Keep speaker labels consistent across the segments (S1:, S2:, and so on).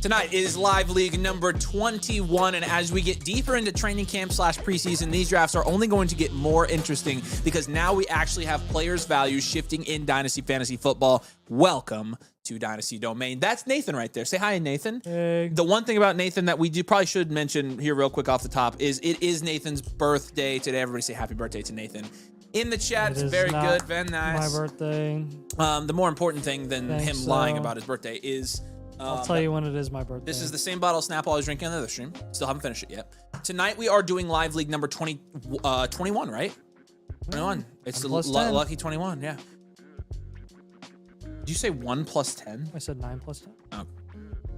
S1: Tonight is live league number 21, and as we get deeper into training camp / preseason, these drafts are only going to get more interesting because now we actually have players' values shifting in Dynasty Fantasy Football. Welcome to Dynasty Domain. That's Nathan right there. Say hi, Nathan.
S2: Hey.
S1: The one thing about Nathan that we probably should mention here real quick off the top is it is Nathan's birthday today. Everybody say happy birthday to Nathan. In the chat, it's very good, very nice.
S2: My birthday.
S1: The more important thing than him lying about his birthday is...
S2: I'll tell you when it is my birthday.
S1: This is the same bottle of Snapple I was drinking on the other stream. Still haven't finished it yet. Tonight we are doing live league number 21, right? 21. It's the lucky 21, yeah. Did you say 1 plus 10?
S2: I said 9 plus 10.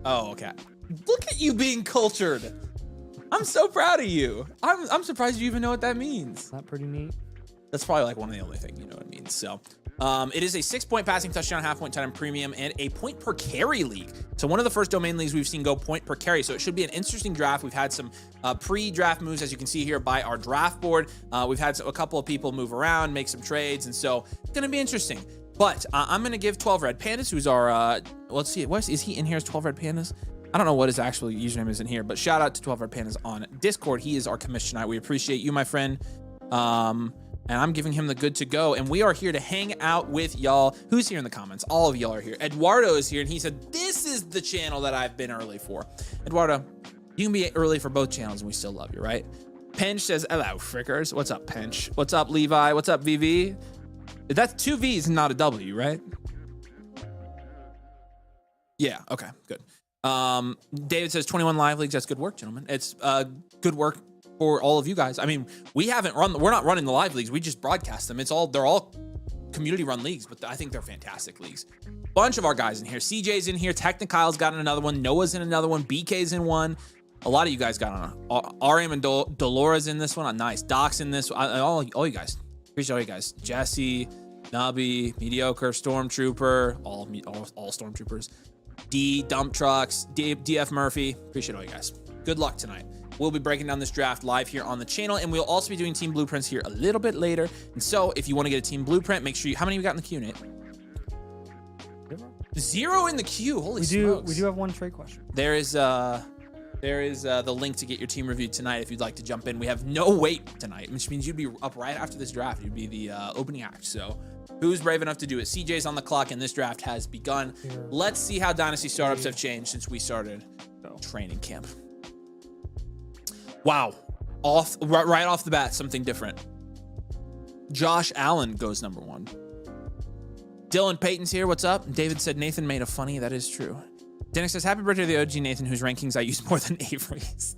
S1: Oh, okay. Look at you being cultured. I'm so proud of you. I'm surprised you even know what that means.
S2: Not pretty neat.
S1: That's probably like one of the only things you know what it means. So it is a 6-point passing touchdown, half-point touchdown premium, and a point per carry league. So one of the first domain leagues we've seen go point per carry. So it should be an interesting draft. We've had some pre-draft moves, as you can see here, by our draft board. We've had a couple of people move around, make some trades, and so it's going to be interesting. But I'm going to give 12 Red Pandas, who's our, let's see, is he in here as 12 Red Pandas? I don't know what his actual username is in here, but shout out to 12 Red Pandas on Discord. He is our commission tonight. We appreciate you, my friend. And I'm giving him the good to go. And we are here to hang out with y'all. Who's here in the comments? All of y'all are here. Eduardo is here, and he said, this is the channel that I've been early for. Eduardo, you can be early for both channels, and we still love you, right? Pench says, hello, frickers. What's up, Pench? What's up, Levi? What's up, VV? That's 2 V's and not a W, right? Yeah, okay, good. David says 21 live leagues. That's good work, gentlemen. It's good work for all of you guys. I mean, we're not running the live leagues. We just broadcast them. They're all community run leagues, but I think they're fantastic leagues. Bunch of our guys in here. CJ's in here. Technikyle's got in another one. Noah's in another one. BK's in one. A lot of you guys got on. RM and Dolores in this one. Nice. Doc's in this one. All you guys. Appreciate all you guys. Jesse, Nubby, Mediocre, Stormtrooper, all Stormtroopers. D, Dump Trucks, DF Murphy. Appreciate all you guys. Good luck tonight. We'll be breaking down this draft live here on the channel, and we'll also be doing team blueprints here a little bit later. And so if you want to get a team blueprint, make sure you... How many we got in the queue, Nate? 0 in the queue. Holy smokes.
S2: We do have one trade question.
S1: There is the link to get your team reviewed tonight if you'd like to jump in. We have no wait tonight, which means you'd be up right after this draft. You'd be the opening act. So who's brave enough to do it? CJ's on the clock, and this draft has begun. Here. Let's see how Dynasty startups have changed since we started training camp. Wow. Right off the bat, something different. Josh Allen goes number 1. Dylan Payton's here. What's up? David said Nathan made a funny. That is true. Dennis says, happy birthday to the OG Nathan, whose rankings I use more than Avery's.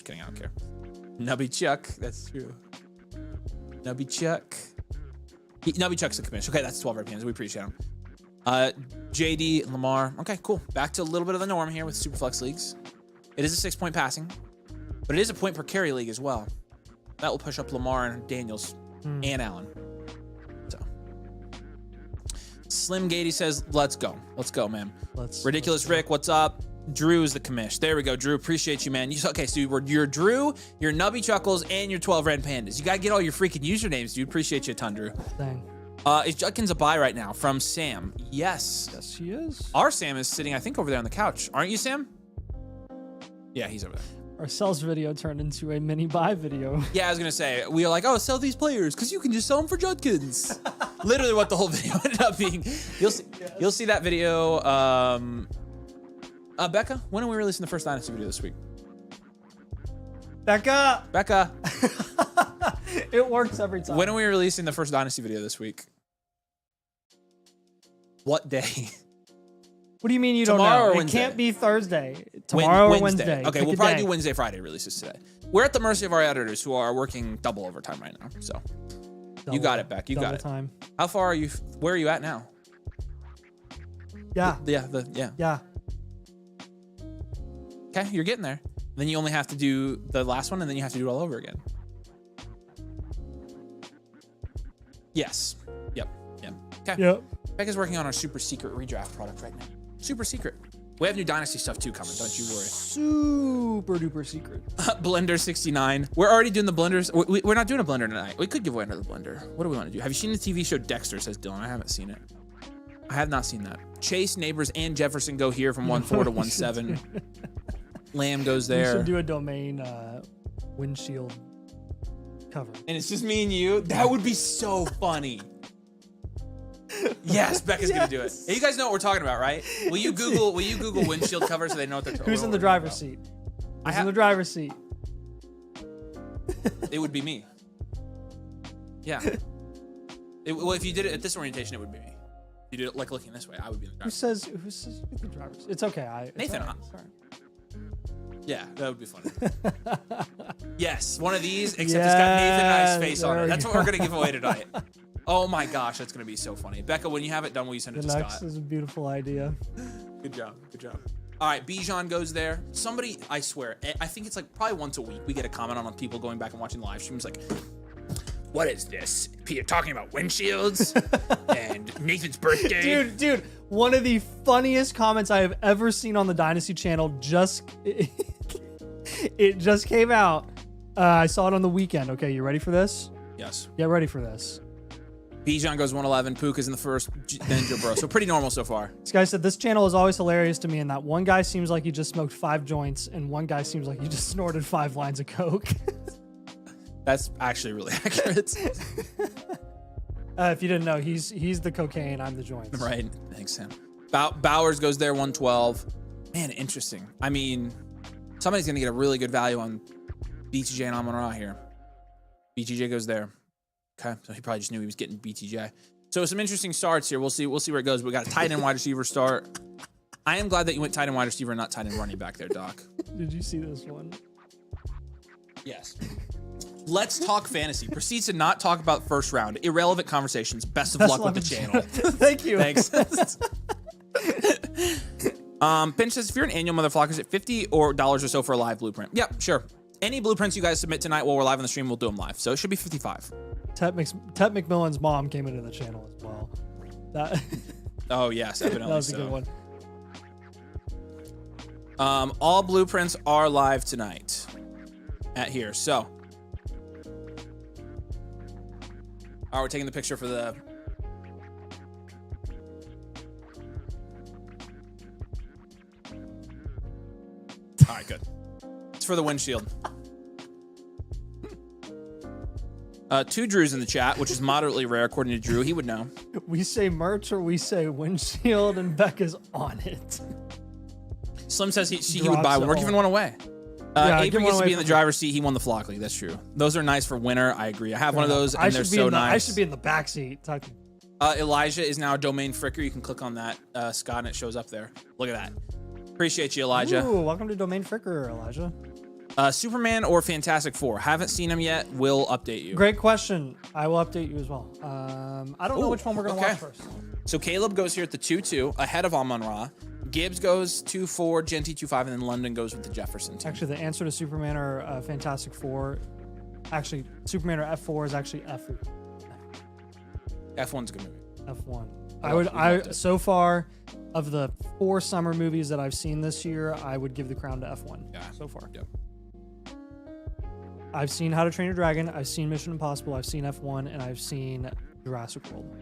S1: Kidding, I don't care. Nubby Chuck. That's true. Nubby Chuck. Nubby Chuck's the commission. Okay, that's 12 RPMs. We appreciate him. JD, Lamar. Okay, cool. Back to a little bit of the norm here with Superflex leagues. It is a 6-point passing, but it is a point per carry league as well. That will push up Lamar and Daniels and Allen. So, Slim Gady says, let's go. Let's go, man. Ridiculous Rick, what's up? Drew is the commish. There we go, Drew. Appreciate you, man. Okay, so you're Drew, you're Nubby Chuckles, and you're 12 Red Pandas. You got to get all your freaking usernames, dude. Appreciate you a ton, Drew.
S2: Dang.
S1: Is Judkins a buy right now? From Sam. Yes.
S2: Yes, he is.
S1: Our Sam is sitting, I think, over there on the couch. Aren't you, Sam? Yeah, he's over there.
S2: Our sells video turned into a mini buy video.
S1: Yeah, I was going to say, we were like, oh, sell these players because you can just sell them for Judkins. Literally what the whole video ended up being. You'll see that video. Becca, when are we releasing the first Dynasty video this week? Becca.
S2: It works every time.
S1: When are we releasing the first Dynasty video this week? What day?
S2: What do you mean you don't know?
S1: Tomorrow or
S2: it
S1: Wednesday?
S2: Can't be Thursday. Tomorrow or Wednesday.
S1: Okay, we'll probably do Wednesday, Friday releases today. We're at the mercy of our editors who are working double overtime right now. So you got it, Beck. You got it.
S2: Time.
S1: How far are you? Where are you at now?
S2: Yeah.
S1: Yeah. Okay, you're getting there. Then you only have to do the last one, and then you have to do it all over again. Yes. Yep. Okay.
S2: Yep.
S1: Becca's working on our super secret redraft product right now. Super secret. We have new Dynasty stuff too coming. Don't you worry.
S2: Super duper secret.
S1: Blender 69. We're already doing the blenders. We're not doing a blender tonight. We could give away another blender. What do we want to do? Have you seen the TV show Dexter? Says Dylan. I haven't seen it. I have not seen that. Chase, Neighbors, and Jefferson go here from 1-4 to 1-7. Lamb goes there.
S2: You should do a domain windshield cover.
S1: And it's just me and you. That would be so funny. Yes, Becca's gonna do it. Hey, you guys know what we're talking about, right? Will you Google windshield cover so they know what they're talking about?
S2: Who's in the driver's seat? Who's in the driver's seat?
S1: It would be me. Yeah. Well, if you did it at this orientation, it would be me. If you did it like looking this way, I would be in the driver's seat.
S2: Who says the driver's seat? It's okay.
S1: Nathan.
S2: Sorry.
S1: Yeah, that would be funny. Yes, one of these, except it's got Nathan and I's face on it. That's what we're going to give away tonight. Oh my gosh, that's going to be so funny. Becca, when you have it done, will you send it to Scott?
S2: The next is a beautiful idea.
S1: Good job. Good job. All right, Bijan goes there. Somebody, I swear, I think it's like probably once a week, we get a comment on people going back and watching the live streams like, what is this? Peter talking about windshields and Nathan's birthday.
S2: Dude, one of the funniest comments I have ever seen on the Dynasty channel it just came out. I saw it on the weekend. Okay, you ready for this?
S1: Yes.
S2: Get ready for this.
S1: Bijan goes 111. Puka's in the first. Then Joe Burrow. So pretty normal so far.
S2: This guy said, this channel is always hilarious to me in that one guy seems like he just smoked 5 joints and one guy seems like he just snorted 5 lines of coke.
S1: That's actually really accurate.
S2: If you didn't know, he's the cocaine, I'm the joints.
S1: Right. Thanks, Sam. Bowers goes there 112. Man, interesting. I mean, somebody's going to get a really good value on BTJ and Amon-Ra here. BTJ goes there. Okay. So he probably just knew he was getting BTJ. So some interesting starts here. We'll see where it goes. We got a tight end wide receiver start. I am glad that you went tight end wide receiver and not tight end running back there, Doc.
S2: Did you see this one?
S1: Yes. Let's talk fantasy. Proceeds to not talk about first round. Irrelevant conversations. Best of luck with the channel.
S2: Thank you.
S1: Thanks. Pinch says, if you're an annual motherfucker, is it $50 or so for a live blueprint? Yep, sure. Any blueprints you guys submit tonight while we're live on the stream, we'll do them live. So it should be 55.
S2: Tet McMillan's mom came into the channel as well.
S1: Oh yes, evidently
S2: that was
S1: so.
S2: a good one.
S1: All blueprints are live tonight at here. So, all right, we're taking the picture for the. All right, good. It's for the windshield. 2 Drews in the chat, which is moderately rare according to Drew. He would know.
S2: We say merch or we say windshield, and Becca's on it.
S1: Slim says he would buy one. We're giving one away. Avery gets to be in the driver's seat. He won the flock league. That's true. Those are nice for winter. I agree. I have one of those, and they're so nice.
S2: I should be in the back seat.
S1: Elijah is now a domain fricker. You can click on that, Scott, and it shows up there. Look at that. Appreciate you, Elijah.
S2: Ooh, welcome to Domain Fricker, Elijah.
S1: Superman or Fantastic Four? Haven't seen them yet. Will update you.
S2: Great question. I will update you as well. I don't know which one we're going to watch first.
S1: So Caleb goes here at the 2-2, ahead of Amon-Ra. Gibbs goes 2-4, Genty 2-5, and then London goes with the Jefferson team.
S2: Actually, the answer to Superman or Fantastic Four, actually, Superman or F4 is actually F4.
S1: F1's a good movie.
S2: F1. So far, of the 4 summer movies that I've seen this year, I would give the crown to F1.
S1: Yeah.
S2: So far.
S1: Yep.
S2: I've seen How to Train Your Dragon, I've seen Mission Impossible, I've seen F1, and I've seen Jurassic World.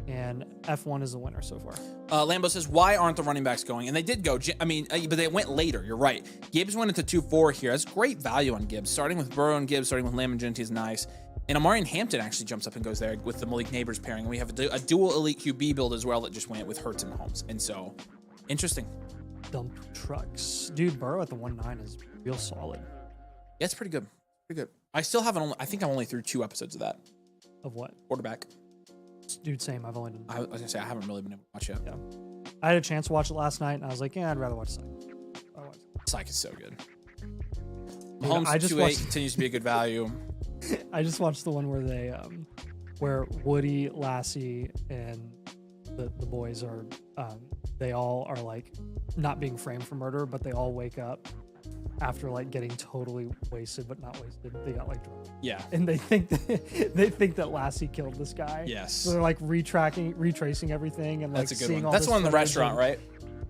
S2: And F1 is the winner so far.
S1: Lambo says, why aren't the running backs going? And they did go. But they went later. You're right. Gibbs went into 2-4 here. That's great value on Gibbs. Starting with Burrow and Gibbs, starting with Lamb and Genty is nice. And Amari and Hampton actually jumps up and goes there with the Malik Neighbors pairing. And we have a dual elite QB build as well that just went with Hurts and Mahomes. And so, interesting.
S2: Dump trucks. Dude, Burrow at the 1-9 is real solid.
S1: Yeah, it's pretty good. Pretty good. I still haven't. I think I'm only through 2 episodes of that.
S2: Of what?
S1: Quarterback.
S2: Dude, same. I've only done.
S1: I was gonna say I haven't really been able to watch it.
S2: Yeah. I had a chance to watch it last night, and I was like, yeah, I'd rather watch Psych.
S1: Psych is so good.
S2: Dude,
S1: Mahomes 2-8 continues to be a good value.
S2: I just watched the one where they, where Woody, Lassie, and the boys are, they all are like not being framed for murder, but they all wake up after like getting totally wasted, but not wasted. They got like drunk.
S1: Yeah.
S2: And they think that Lassie killed this guy.
S1: Yes.
S2: So they're like retracing everything, and like
S1: that's a good
S2: seeing
S1: one.
S2: all
S1: That's
S2: this
S1: one in the
S2: footage
S1: restaurant, right?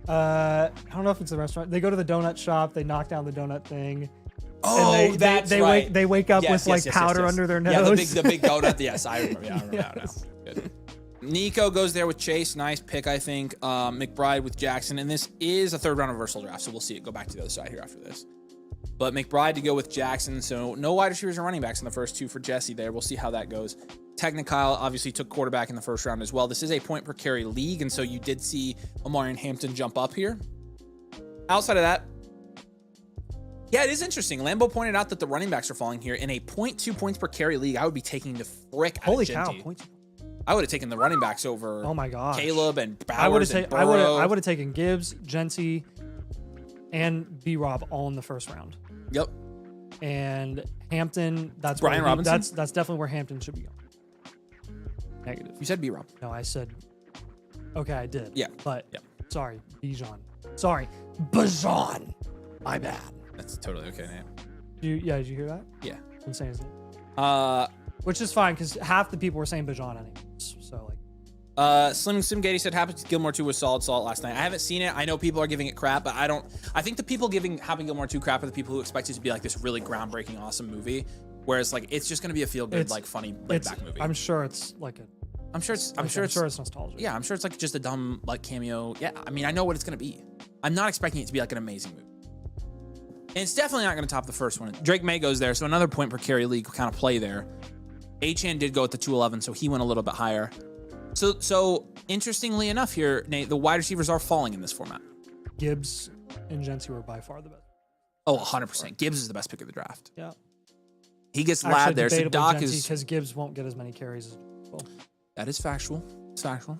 S2: I don't know if it's a restaurant. They go to the donut shop. They knock down the donut thing.
S1: Oh,
S2: and
S1: that's right.
S2: They wake up with powder under their nose.
S1: Yeah, the big donut. Yes, I remember. Yeah, I remember that now. Good. Nico goes there with Chase. Nice pick, I think. McBride with Jackson. And this is a third round reversal draft, so we'll see it go back to the other side here after this. But McBride to go with Jackson. So no wide receivers and running backs in the first two for Jesse there. We'll see how that goes. Technical obviously took quarterback in the first round as well. This is a point per carry league, and so you did see Omari and Hampton jump up here. Outside of that, yeah, it is interesting. Lambo pointed out that the running backs are falling here. In a 0.2 points per carry league, I would be taking the frick out of Genty.
S2: Holy cow.
S1: I would have taken the running backs over
S2: Oh my gosh.
S1: Caleb and Bowers and Burrow.
S2: I would have taken Gibbs, Genty, and B-Rob all in the first round.
S1: Yep.
S2: And Hampton, that's
S1: Brian Robinson?
S2: That's definitely where Hampton should be going. Negative.
S1: You said B-Rob.
S2: No, I said, okay, I did.
S1: Yeah.
S2: But,
S1: yeah.
S2: Sorry, Bijan. Sorry, Bijan. My bad.
S1: That's totally okay, man.
S2: Did you hear that?
S1: Yeah.
S2: I'm saying his name. Which is fine, because half the people were saying Bijan anyways. So, like.
S1: Slim Gady said Happy Gilmore 2 was solid salt last night. I haven't seen it. I know people are giving it crap, but I think the people giving Happy Gilmore 2 crap are the people who expect it to be like this really groundbreaking, awesome movie. Whereas like it's just gonna be a feel good, like funny, laid back movie.
S2: I'm sure it's like a
S1: I'm sure it's
S2: nostalgic.
S1: Yeah, I'm sure it's like just a dumb like cameo. Yeah, I mean I know what it's gonna be. I'm not expecting it to be like an amazing movie. And it's definitely not gonna top the first one. Drake May goes there, so another point per carry league kind of play there. Achan did go at the 211, so he went a little bit higher. So interestingly enough here, Nate, the wide receivers are falling in this format.
S2: Gibbs and Genty were by far the best.
S1: Oh, 100%. Gibbs is the best pick of the draft.
S2: Yeah.
S1: He gets Lad there, so Doc is...
S2: because Gibbs won't get as many carries as well.
S1: That is factual. It's factual.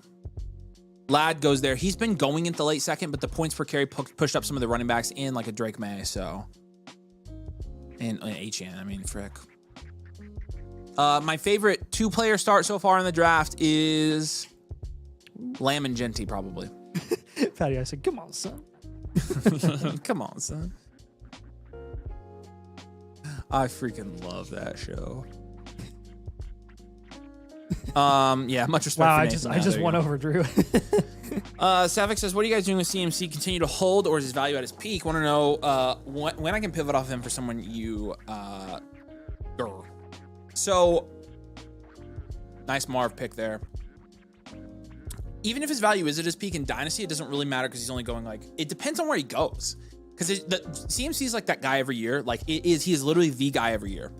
S1: Lad goes there. He's been going into the late second, but the points per carry pushed up some of the running backs in like a Drake May, so... And Achan, I mean, frick. My favorite two-player start so far in the draft is Lamb and Genty, probably.
S2: Patty, I said, come on, son.
S1: Come on, son. I freaking love that show. Yeah, much respect
S2: wow,
S1: for
S2: Nathan.
S1: I
S2: just won over Drew.
S1: Savik says, what are you guys doing with CMC? Continue to hold, or is his value at his peak? Want to know when I can pivot off him for someone you... So, nice Marv pick there. Even if his value is at his peak in Dynasty, it doesn't really matter because he's only going like... It depends on where he goes. Because the CMC is like that guy every year. Like, he is literally the guy every year.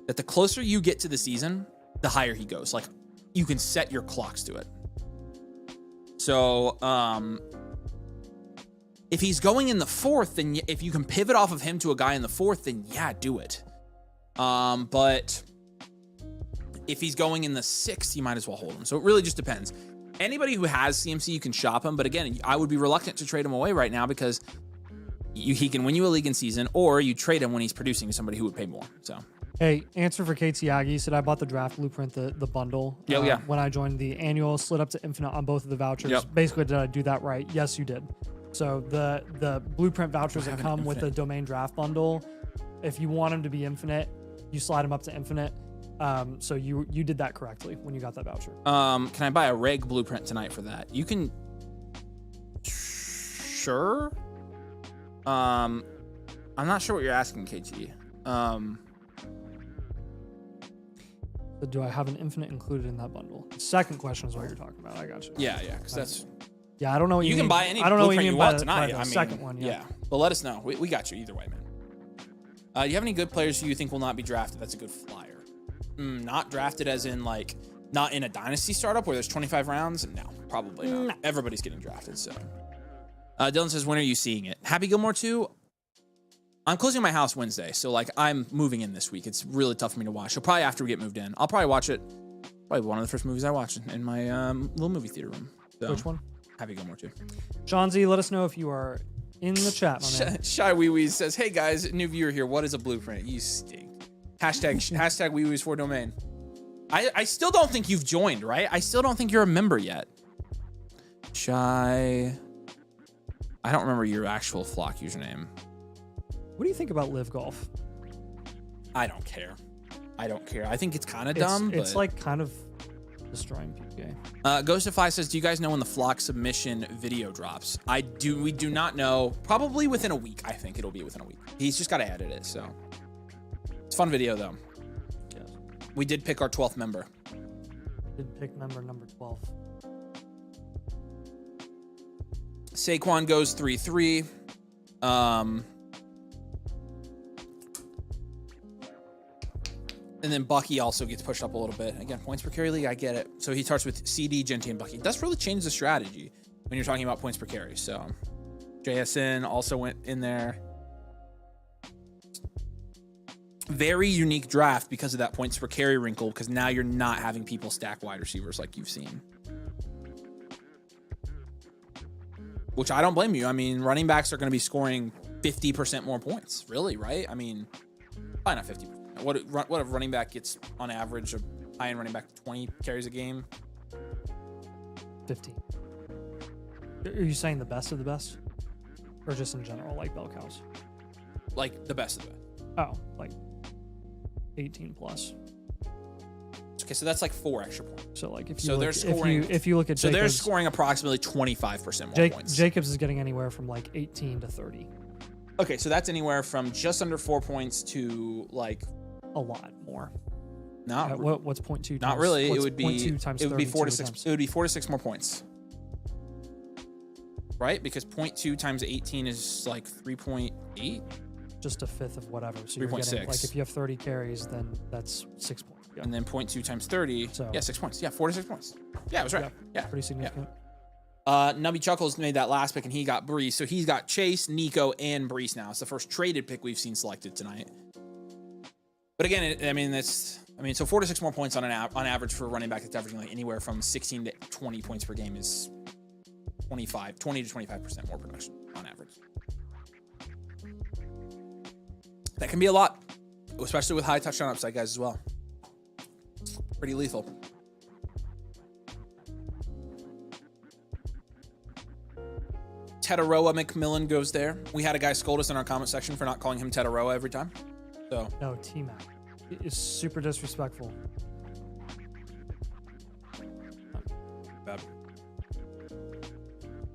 S1: That the closer you get to the season, the higher he goes. Like, you can set your clocks to it. So, if he's going in the fourth, then if you can pivot off of him to a guy in the fourth, then yeah, do it. But if he's going in the sixth, you might as well hold him. So it really just depends. Anybody who has CMC, you can shop him. But again, I would be reluctant to trade him away right now because he can win you a league in season, or you trade him when he's producing to somebody who would pay more. So.
S2: Hey, answer for Kate Tiagi. He said, I bought the draft blueprint, the bundle.
S1: Yeah.
S2: When I joined the annual, slid up to infinite on both of the vouchers.
S1: Yep.
S2: Basically, did I do that right? Yes, you did. So the blueprint vouchers that come with the domain draft bundle, if you want them to be infinite, you slide them up to infinite. So you did that correctly when you got that voucher.
S1: Can I buy a reg blueprint tonight for that? You can. Sure. I'm not sure what you're asking, KT.
S2: So do I have an infinite included in that bundle? The second question is what you're talking about. I got you.
S1: Yeah, because that's.
S2: Yeah, I don't know what you
S1: can
S2: mean.
S1: buy any
S2: I don't know what
S1: blueprint
S2: you
S1: you
S2: mean
S1: want
S2: by
S1: tonight.
S2: the
S1: I mean,
S2: second one.
S1: Yeah, but let us know. We got you either way, man. Do you have any good players who you think will not be drafted? That's a good flyer. Not drafted as in like not in a dynasty startup where there's 25 rounds. No, probably not. Everybody's getting drafted. So Dylan says, when are you seeing it? Happy Gilmore 2. I'm closing my house Wednesday, so like I'm moving in this week. It's really tough for me to watch. So probably after we get moved in, I'll probably watch it. Probably one of the first movies I watched in my little movie theater room. So,
S2: which one?
S1: Happy Gilmore 2.
S2: Sean Z, let us know if you are in the chat, my man.
S1: Shy Wee Wee says, hey guys, new viewer here. What is a blueprint? You stink. Hashtag Wee Wee's for domain. I still don't think you've joined, right? I still don't think you're a member yet. Shy. I don't remember your actual flock username.
S2: What do you think about live golf?
S1: I don't care. I think it's kind of dumb.
S2: It's like kind of destroying PK.
S1: Ghostify says, do you guys know when the flock submission video drops? We do not know. Probably within a week. I think it'll be within a week. He's just got to edit it. So it's a fun video though.
S2: Yeah.
S1: We did pick our 12th member.
S2: Did pick member number 12.
S1: Saquon goes 3-3. And then Bucky also gets pushed up a little bit. Again, points per carry league, I get it. So he starts with CD, Genty, and Bucky. That's really changed the strategy when you're talking about points per carry. So JSN also went in there. Very unique draft because of that points per carry wrinkle, because now you're not having people stack wide receivers like you've seen. Which I don't blame you. I mean, running backs are going to be scoring 50% more points, really, right? I mean, probably not 50%. What a running back gets on average, a high-end running back, 20 carries a game?
S2: 15. Are you saying the best of the best? Or just in general, like bell cows?
S1: Like the best of the best.
S2: Oh, like 18 plus.
S1: Okay, so that's like 4 extra points.
S2: So like if you
S1: so
S2: look,
S1: they're scoring,
S2: if you look at
S1: so
S2: Jacobs,
S1: they're scoring approximately 25% more points.
S2: Jacobs is getting anywhere from like 18 to 30.
S1: Okay, so that's anywhere from just under 4 points to like
S2: a lot more.
S1: Not
S2: what's 0.2?
S1: Not really. It would be
S2: 0.2 times
S1: it would be 4 to 6.
S2: attempts?
S1: It would be 4 to 6 more points, right? Because 0.2 times 18 is like 3.8.
S2: Just a fifth of whatever. So
S1: 3.6.
S2: Like if you have 30 carries, then that's 6 points. Yeah.
S1: And then 0.2 times 30.
S2: So,
S1: yeah, 6 points. Yeah, 4 to 6 points. Yeah, I was right. Yeah,
S2: pretty significant.
S1: Yeah. Nubby Chuckles made that last pick, and he got Brees. So he's got Chase, Nico, and Brees now. It's the first traded pick we've seen selected tonight. But again, so 4 to 6 more points on average for a running back that's averaging like anywhere from 16 to 20 points per game is 20 to 25% more production on average. That can be a lot, especially with high touchdown upside guys as well. Pretty lethal. Tetaroa McMillan goes there. We had a guy scold us in our comment section for not calling him Tetaroa every time. So
S2: no, T-Mac. It's super disrespectful.
S1: Bad.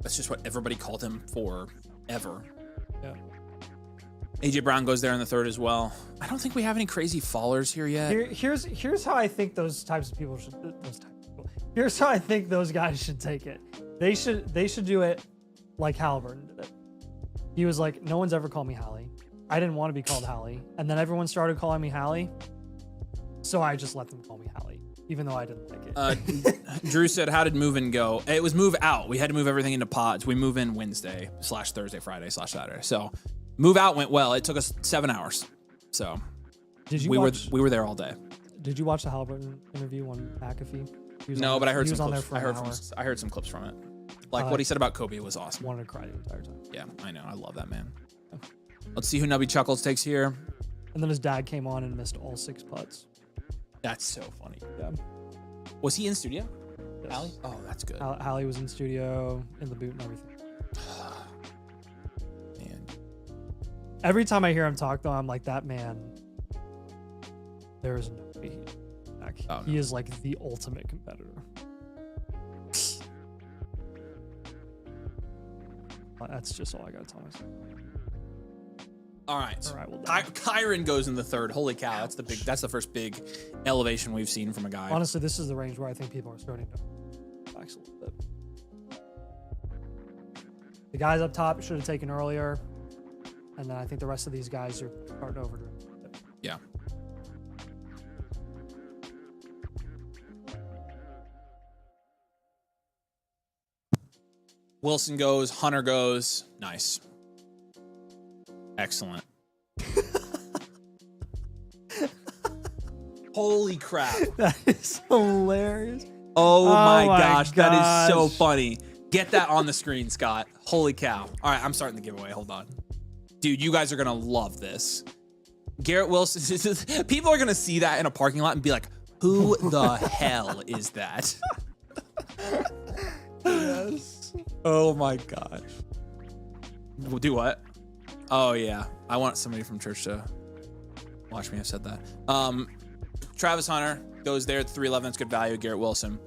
S1: That's just what everybody called him forever.
S2: Yeah.
S1: AJ Brown goes there in the third as well. I don't think we have any crazy fallers here yet.
S2: Here's how I think those types of people should. Here's how I think those guys should take it. They should do it like Halliburton did it. He was like, no one's ever called me Hallie. I didn't want to be called Hallie, and then everyone started calling me Hallie, so I just let them call me Hallie, even though I didn't like it.
S1: Drew said, how did move-in go? It was move out. We had to move everything into pods. We move in Wednesday / Thursday, Friday / Saturday. So move out went well. It took us 7 hours. So we were there all day.
S2: Did you watch the Halliburton interview on McAfee?
S1: No, but I heard some clips.
S2: I
S1: heard some clips from it. Like what he said about Kobe was awesome.
S2: Wanted to cry the entire time.
S1: Yeah, I know. I love that man. Let's see who Nubby Chuckles takes here.
S2: And then his dad came on and missed all 6 putts.
S1: That's so funny.
S2: Yeah.
S1: Was he in studio?
S2: Yes.
S1: Hallie? Oh, that's good.
S2: Hallie was in studio, in the boot and everything.
S1: Man.
S2: Every time I hear him talk, though, I'm like, that man, there is no way he's back.
S1: Oh, no.
S2: He is like the ultimate competitor. That's just all I got to tell myself.
S1: All right.
S2: Well,
S1: Kyron goes in the third. Holy cow, that's the first big elevation we've seen from a guy.
S2: Honestly, this is the range where I think people are starting to relax a little bit. The guys up top should have taken earlier, and then I think the rest of these guys are starting over.
S1: Yeah. Wilson goes, Hunter goes. Nice. Excellent. Holy crap.
S2: That is hilarious.
S1: Oh my gosh, that is so funny. Get that on the screen, Scott. Holy cow. All right, I'm starting the giveaway. Hold on. Dude, you guys are going to love this. Garrett Wilson. People are going to see that in a parking lot and be like, who the hell is that?
S2: Yes.
S1: Oh my gosh. We'll do what? Oh yeah. I want somebody from church to watch me have said that. Travis Hunter goes there at 311. That's good value. Garrett Wilson,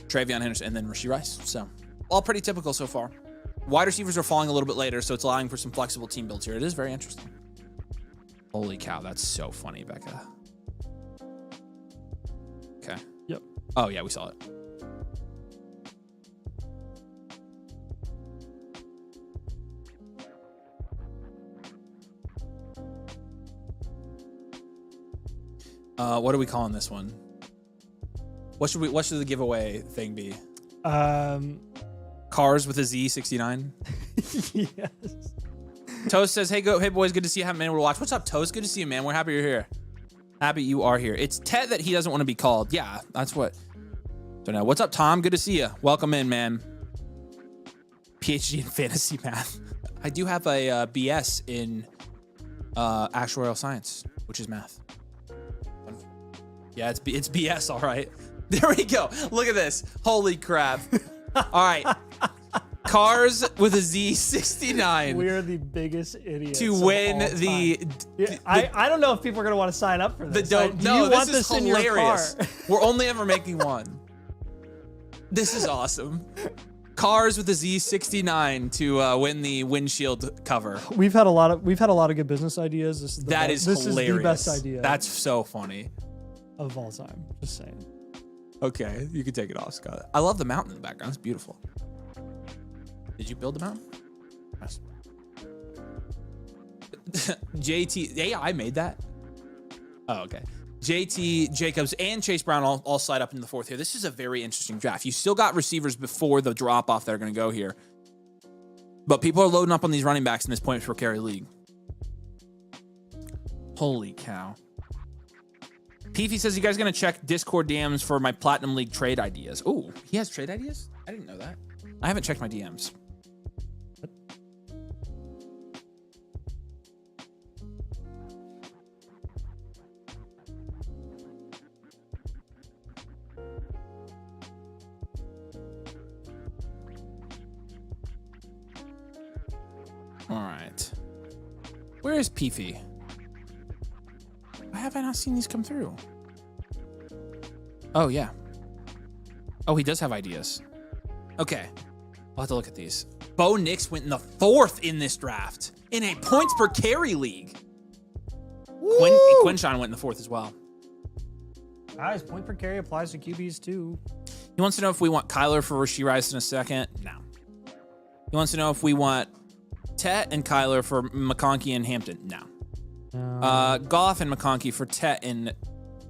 S1: Travion Henderson, and then Rashee Rice. So all pretty typical so far. Wide receivers are falling a little bit later, so it's allowing for some flexible team builds here. It is very interesting. Holy cow, that's so funny, Becca. Okay.
S2: Yep.
S1: Oh yeah, we saw it. What are we calling this one? What should the giveaway thing be? Cars with a Z69.
S2: Yes.
S1: Toast says, hey boys, good to see you. Haven't been able to watch. What's up, Toast? Good to see you, man. We're happy you're here. Happy you are here. It's Ted that he doesn't want to be called. Yeah, that's what. Don't know. What's up, Tom? Good to see you. Welcome in, man. PhD in fantasy math. I do have a BS in actuarial science, which is math. Yeah, it's BS, all right. There we go. Look at this. Holy crap. All right. Cars with a Z69.
S2: We're the biggest idiots
S1: to win
S2: I don't know if people are going to want to sign up for this.
S1: Do you want this
S2: in
S1: hilarious.
S2: your car?
S1: We're only ever making one. This is awesome. Cars with a Z69 to win the windshield cover.
S2: We've had a lot of good business ideas. This is
S1: hilarious.
S2: This is the best idea.
S1: That's so funny.
S2: Of all time. Just saying.
S1: Okay, you can take it off, Scott. I love the mountain in the background. It's beautiful. Did you build the mountain? Nice. JT, AI made that? Oh, okay. JT, Jacobs, and Chase Brown all slide up into the fourth here. This is a very interesting draft. You still got receivers before the drop-off that are going to go here. But people are loading up on these running backs in this points per carry league. Holy cow. Peefy says, you guys going to check Discord DMs for my Platinum League trade ideas. Oh, he has trade ideas? I didn't know that. I haven't checked my DMs. All right. Where is Peefy? Why have I not seen these come through? Oh, yeah. Oh, he does have ideas. Okay. I'll have to look at these. Bo Nix went in the 4th in this draft in a points per carry league. Quinshawn went in the 4th as well.
S2: Guys, point per carry applies to QBs too.
S1: He wants to know if we want Kyler for Rashee Rice in a second. No. He wants to know if we want Tet and Kyler for McConkey and Hampton. No. Goff and McConkey for Tet and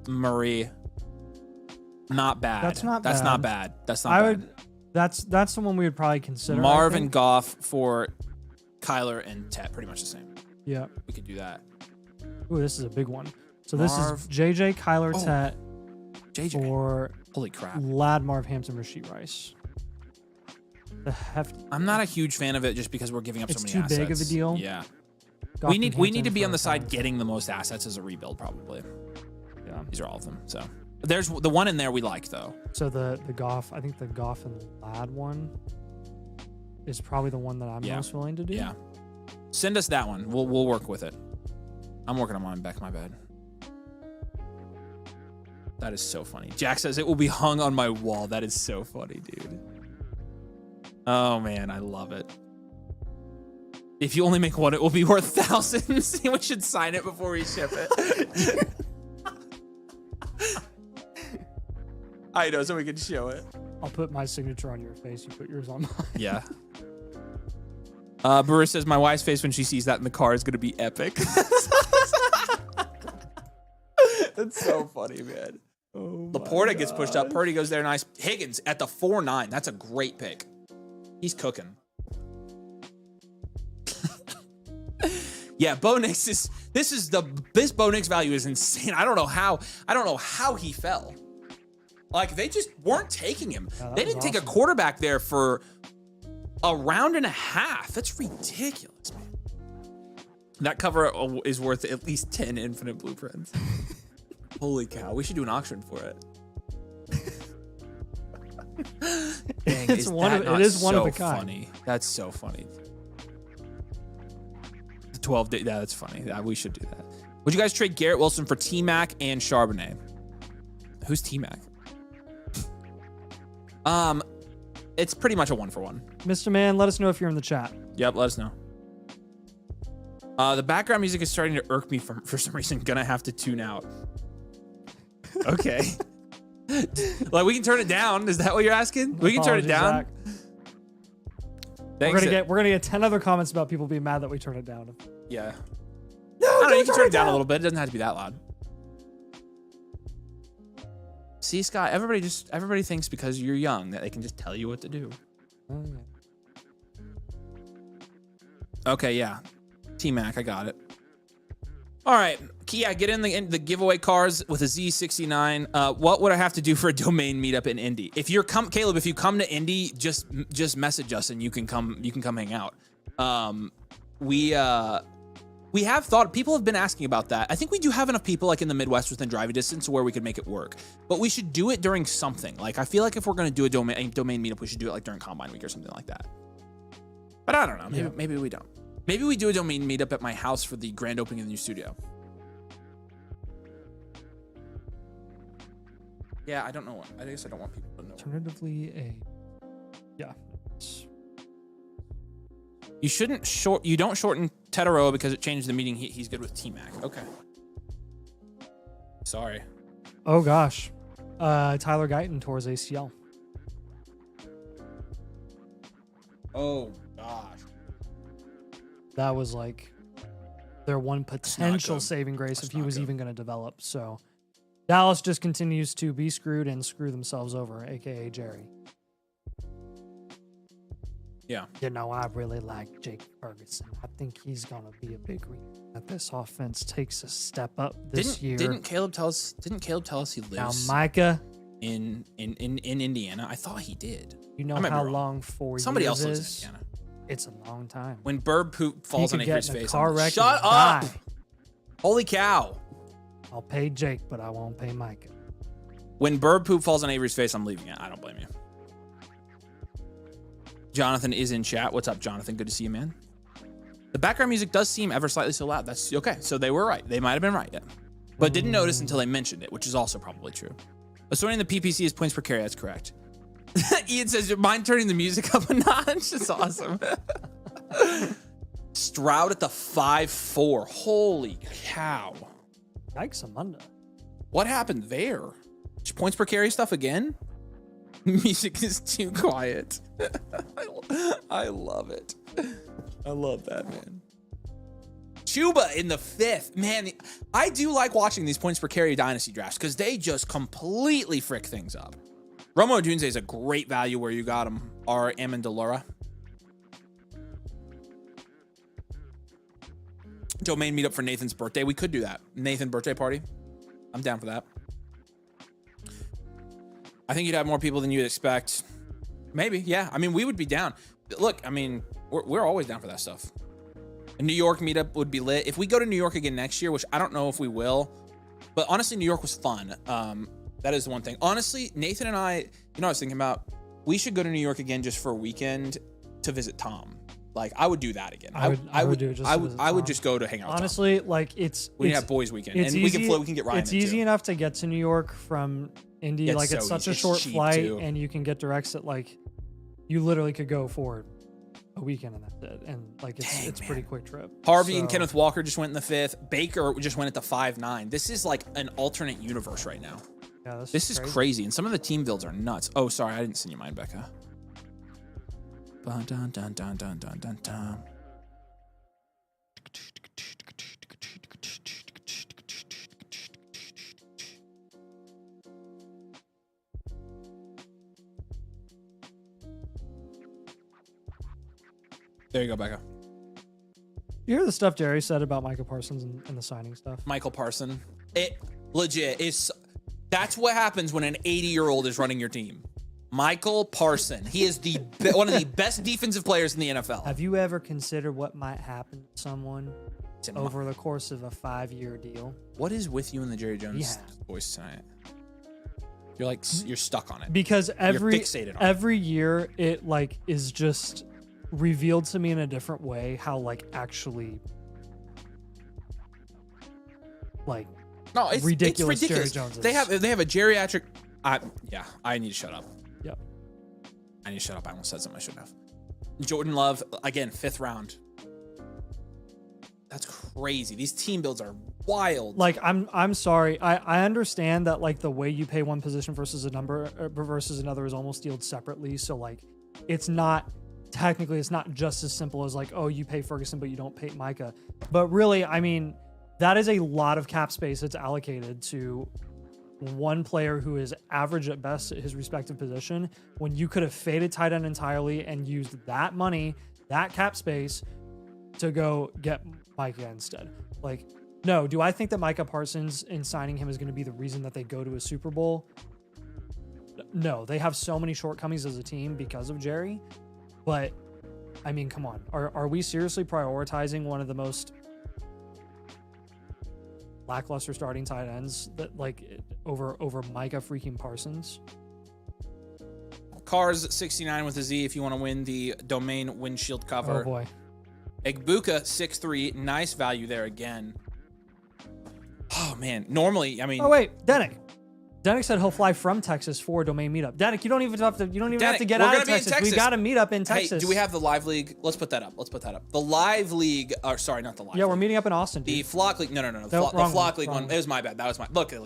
S1: Murray. Not bad.
S2: That's not
S1: bad. That's not bad.
S2: That's the one we would probably consider.
S1: Marv and Goff for Kyler and Tet. Pretty much the same.
S2: Yeah.
S1: We could do that.
S2: Ooh, this is a big one. So this is JJ, Kyler, Tet.
S1: JJ.
S2: For
S1: holy crap.
S2: Lad, Marv, Hampton, Rashee Rice.
S1: I'm not a huge fan of it just because we're giving up so many assets.
S2: It's too big of a deal.
S1: Yeah. We need to be on the side getting the most assets as a rebuild, probably.
S2: Yeah.
S1: These are all of them. So there's the one in there we like though.
S2: So the Goff, I think the Goff and Lad one is probably the one that I'm most willing to do.
S1: Yeah. Send us that one. We'll work with it. I'm working on mine back my bed. That is so funny. Jack says it will be hung on my wall. That is so funny, dude. Oh man, I love it. If you only make one, it will be worth thousands. We should sign it before we ship it. I know, so we can show it.
S2: I'll put my signature on your face. You put yours on mine.
S1: Yeah. Burris says my wife's face when she sees that in the car is going to be epic. That's so funny, man. Oh Laporta gets pushed up. Purdy goes there nice. Higgins at the 4-9. That's a great pick. He's cooking. Yeah, Bo Nix is this Bo Nix value is insane. I don't know how he fell. Like they just weren't taking him. They didn't take a quarterback there for a round and a half. That's ridiculous, man. That cover is worth at least 10 infinite blueprints. Holy cow, we should do an auction for it. Dang,
S2: it is one of a kind.
S1: Funny. That's so funny. The 12 day, yeah, that's funny. Yeah, we should do that. Would you guys trade Garrett Wilson for T-Mac and Charbonnet? Who's T-Mac? It's pretty much a 1-for-1.
S2: Mr. Man, let us know if you're in the chat.
S1: Yep, let us know. The background music is starting to irk me for some reason. Gonna have to tune out. Okay. Like we can turn it down. Is that what you're asking? We can turn it down.
S2: Thanks. We're gonna get 10 other comments about people being mad that we turn it down.
S1: Yeah. No, you can turn it down a little bit. It doesn't have to be that loud. See, Scott, everybody thinks because you're young that they can just tell you what to do.
S2: Oh, yeah.
S1: Okay, yeah. T-Mac, I got it. All right. Yeah, get in the giveaway cars with a Z69. What would I have to do for a domain meetup in Indy? Caleb, if you come to Indy, just message us and you can come hang out. We have thought, people have been asking about that. I think we do have enough people like in the Midwest within driving distance where we could make it work. But we should do it during something. Like I feel like if we're gonna do a domain meetup, we should do it like during Combine Week or something like that. But I don't know. Maybe we don't. Maybe we do a domain meetup at my house for the grand opening of the new studio. Yeah, I don't know. I guess I don't want people to know.
S2: Alternatively, yeah.
S1: You don't shorten Tetaroa because it changed the meeting. He's good with T-Mac. Okay. Sorry.
S2: Oh gosh. Tyler Guyton tore his ACL.
S1: Oh gosh.
S2: That was like their one potential saving grace if he was even going to develop. So Dallas just continues to be screwed and screw themselves over, aka Jerry.
S1: Yeah.
S2: You know, I really like Jake Ferguson. I think he's going to be a big reason that this offense takes a step up this year.
S1: Didn't Caleb tell us he lives
S2: now, Micah,
S1: in Indiana? I thought he did.
S2: You know how long 4 years
S1: Somebody else
S2: is?
S1: lives in Indiana.
S2: It's a long time.
S1: When bird poop falls on Avery's face,
S2: shut up! Die.
S1: Holy cow!
S2: I'll pay Jake, but I won't pay Micah.
S1: When bird poop falls on Avery's face, I'm leaving it. I don't blame you. Jonathan is in chat. What's up, Jonathan? Good to see you, man. The background music does seem ever slightly so loud. That's okay. So they were right. They might have been right, yeah. But didn't notice until they mentioned it, which is also probably true. Assorting the PPC is points per carry. That's correct. Ian says, mind turning the music up a notch? It's awesome. Stroud at the 5-4. Holy cow.
S2: Yikes, Amanda.
S1: What happened there? Points per carry stuff again? Music is too quiet. I love it. I love that, man. Chuba in the 5th. Man, I do like watching these points per carry dynasty drafts because they just completely frick things up. Romo Odunze is a great value where you got him. R. Amendolara. Domain meetup for Nathan's birthday. We could do that. Nathan birthday party. I'm down for that. I think you'd have more people than you'd expect. Maybe, yeah. I mean, we would be down. Look, I mean, we're always down for that stuff. A New York meetup would be lit. If we go to New York again next year, which I don't know if we will, but honestly, New York was fun. That is the one thing. Honestly, Nathan and I, I was thinking about, we should go to New York again just for a weekend to visit Tom. Like, I would do that again. I would just go to hang out with
S2: honestly,
S1: Tom.
S2: like
S1: we can have boys weekend, and we can get Ryan.
S2: It's easy enough to get to New York from Indy. Like, it's such a short flight, and you can get directs that, like, you literally could go for a weekend and that's it. And like, it's a pretty quick trip.
S1: Harvey and Kenneth Walker just went in the 5th. Baker just went at the 5-9. This is like an alternate universe right now.
S2: Yeah,
S1: this is crazy. And some of the team builds are nuts. Oh, sorry, I didn't send you mine, Becca. Dun, dun, dun, dun, dun, dun, dun, dun. There you go, Becca.
S2: You hear the stuff Jerry said about Michael Parsons and the signing stuff?
S1: Michael Parson. It legit is. That's what happens when an 80-year-old is running your team. Michael Parson. He is one of the best defensive players in the NFL.
S2: Have you ever considered what might happen to someone over the course of a 5-year deal?
S1: What is with you and the Jerry Jones voice tonight? You're stuck on it.
S2: Because every
S1: year
S2: it like is just revealed to me in a different way how like actually like
S1: it's ridiculous.
S2: Jerry Jones is.
S1: They have a geriatric. I need to shut up.
S2: Yep.
S1: I need to shut up. I almost said something I shouldn't have. Jordan Love again, 5th round. That's crazy. These team builds are wild.
S2: Like I'm sorry. I understand that like the way you pay one position versus another is almost dealed separately. So like it's not just as simple as like, oh, you pay Ferguson but you don't pay Micah. But really, I mean, that is a lot of cap space that's allocated to one player who is average at best at his respective position when you could have faded tight end entirely and used that money, that cap space, to go get Micah instead. Like, no, do I think that Micah Parsons in signing him is going to be the reason that they go to a Super Bowl? No, they have so many shortcomings as a team because of Jerry. But, I mean, come on. Are we seriously prioritizing one of the most lackluster starting tight ends that over Micah freaking Parsons?
S1: Cars 69 with a Z if you want to win the domain windshield cover.
S2: Oh boy.
S1: Egbuka 6'3", nice value there again. Oh man, normally, I mean.
S2: Oh wait, Denick said he'll fly from Texas for a domain meetup. Denick, you don't even have to get out of Texas. We got a meetup in Texas.
S1: Hey, do we have the live league? Let's put that up. The live league, or sorry, not the live.
S2: Yeah, we're meeting up in Austin. Dude.
S1: The Flock League. No. The Flock League one. It was my bad. That was my. Look at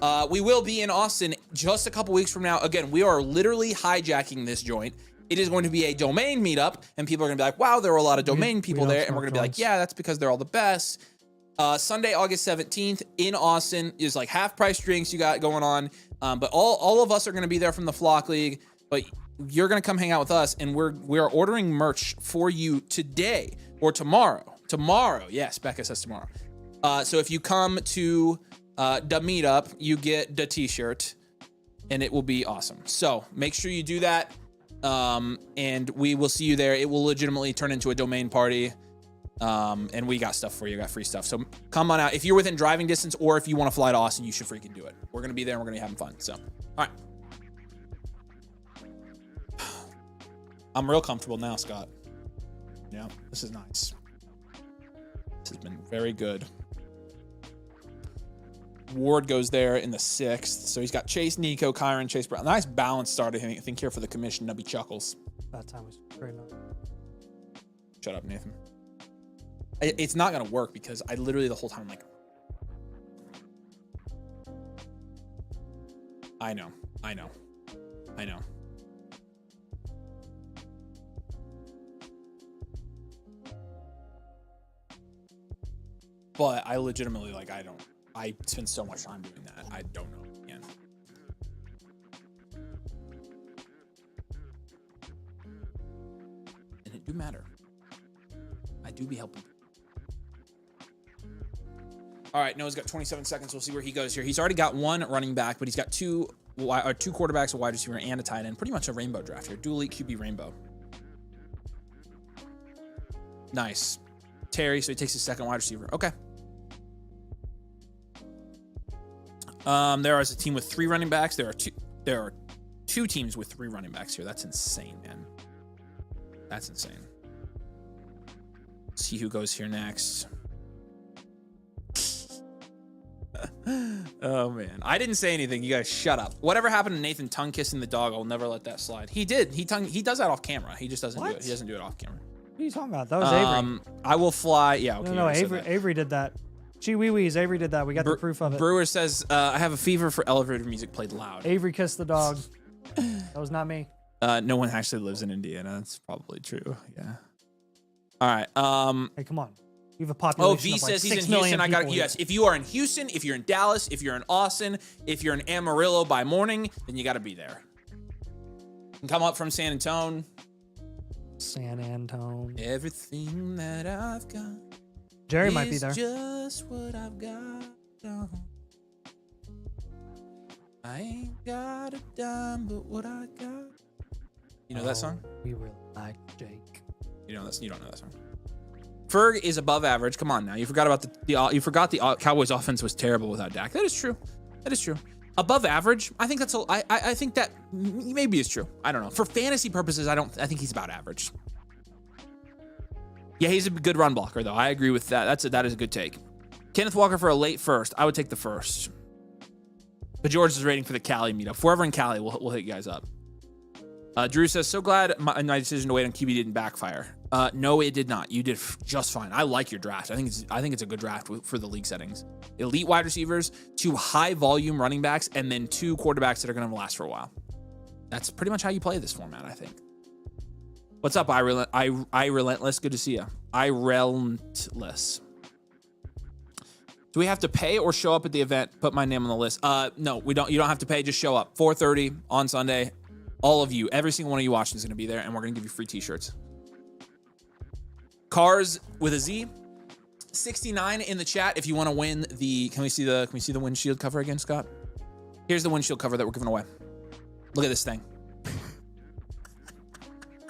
S1: that. We will be in Austin just a couple weeks from now. Again, we are literally hijacking this joint. It is going to be a domain meetup, and people are going to be like, wow, there were a lot of domain people there. And we're going to be like, yeah, that's because they're all the best. Sunday, August 17th in Austin is like half price drinks you got going on. But all of us are going to be there from the Flock League, but you're going to come hang out with us, and we're ordering merch for you today or tomorrow. Tomorrow. Yes, Becca says tomorrow. So if you come to the meetup, you get the t-shirt, and it will be awesome. So make sure you do that. And we will see you there. It will legitimately turn into a domain party. And we got stuff for you. Got free stuff. So come on out. If you're within driving distance or if you want to fly to Austin, you should freaking do it. We're going to be there and we're going to be having fun. So, all right. I'm real comfortable now, Scott. Yeah, this is nice. This has been very good. Ward goes there in the 6th. So he's got Chase, Nico, Kyron, Chase Brown. Nice balance start, I think, here for the commission. Nubby chuckles.
S2: That time was great enough.
S1: Shut up, Nathan. It's not going to work because I literally the whole time I'm like, I know. But I legitimately, like, I spend so much time doing that. I don't know again. And it do matter. I do be helping. All right, Noah's got 27 seconds. We'll see where he goes here. He's already got one running back, but he's got two quarterbacks, a wide receiver, and a tight end. Pretty much a rainbow draft here. Dual elite QB rainbow. Nice. Terry, so he takes his second wide receiver. Okay. There is a team with 3 running backs. There are two teams with 3 running backs here. That's insane, man. That's insane. See who goes here next. Oh man, I didn't say anything. You guys shut up. Whatever happened to Nathan tongue kissing the dog, I'll never let that slide. He did. He does that off camera. He just doesn't do it. He doesn't do it off camera.
S2: What are you talking about? That was Avery.
S1: I will fly. Yeah. Okay.
S2: No, Avery did that. Gee wee wees. Avery did that. We got the proof of it.
S1: Brewer says, I have a fever for elevator music played loud.
S2: Avery kissed the dog. That was not me.
S1: No one actually lives in Indiana. That's probably true. Yeah. All right.
S2: Hey, come on. You have a population.
S1: Oh, V
S2: of like
S1: says he's in
S2: 6 million
S1: Houston. I got
S2: people
S1: yes.
S2: here.
S1: If you are in Houston, if you're in Dallas, if you're in Austin, if you're in Amarillo by morning, then you got to be there. You can come up from San Antonio.
S2: San Antone.
S1: Everything that I've got.
S2: Jerry might be there.
S1: Just what I've got. I ain't got a dime, but what I got. You know that song?
S2: We really like Jake.
S1: You don't know that song. Ferg is above average. Come on now. You forgot about you forgot the Cowboys offense was terrible without Dak. That is true. Above average. I think that's I think that maybe is true. I don't know. For fantasy purposes, I think he's about average. Yeah, he's a good run blocker though. I agree with that. That is a good take. Kenneth Walker for a late first. I would take the first. But George is rating for the Cali meetup. If we're ever in Cali, we'll hit you guys up. Drew says, so glad my decision to wait on QB didn't backfire. No, it did not. You did just fine. I like your draft. I think it's a good draft for the league settings. Elite wide receivers, 2 high volume running backs, and then 2 quarterbacks that are going to last for a while. That's pretty much how you play this format, I think. What's up, I Relentless? Good to see you. I Relentless. Do we have to pay or show up at the event? Put my name on the list. No, we don't. You don't have to pay. Just show up. 4:30 on Sunday. All of you, every single one of you watching is going to be there, and we're going to give you free t-shirts. Cars with a Z. 69 in the chat if you want to win the. Can we see the windshield cover again, Scott? Here's the windshield cover that we're giving away. Look at this thing.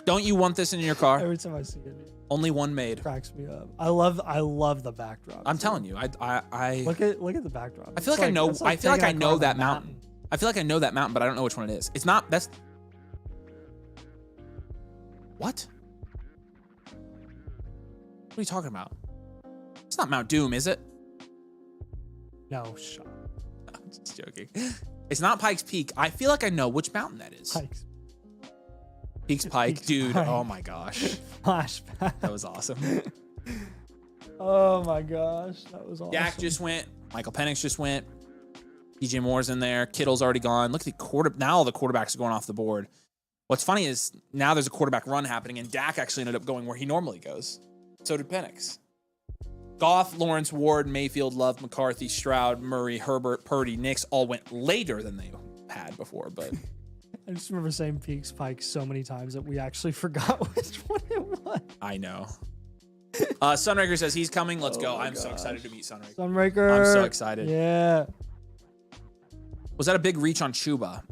S1: Don't you want this in your car?
S2: Every time I see it,
S1: only one made.
S2: Cracks me up. I love the backdrop.
S1: I'm telling you, I
S2: look at the backdrop.
S1: I feel like I know. I feel like I know that mountain. I feel like I know that mountain, but I don't know which one it is. It's not. That's what? What are you talking about? It's not Mount Doom, is it?
S2: No, shut up.
S1: I'm just joking. It's not Pikes Peak. I feel like I know which mountain that is.
S2: Pikes.
S1: Peaks Pike,
S2: Peaks
S1: dude.
S2: Pike.
S1: Oh my gosh.
S2: Flashback.
S1: That was awesome.
S2: Oh my gosh, that was awesome.
S1: Dak just went. Michael Penix just went. DJ Moore's in there. Kittle's already gone. Look at the now all the quarterbacks are going off the board. What's funny is now there's a quarterback run happening, and Dak actually ended up going where he normally goes. So did Penix. Goff, Lawrence, Ward, Mayfield, Love, McCarthy, Stroud, Murray, Herbert, Purdy, Nix all went later than they had before, but
S2: I just remember saying Peaks Pike so many times that we actually forgot which one it was.
S1: I know. Sunraker says he's coming. Let's go.
S2: my
S1: I'm so
S2: gosh.
S1: excited to meet Sunraker.
S2: Sunraker.
S1: I'm so excited.
S2: Yeah.
S1: Was that a big reach on Chuba?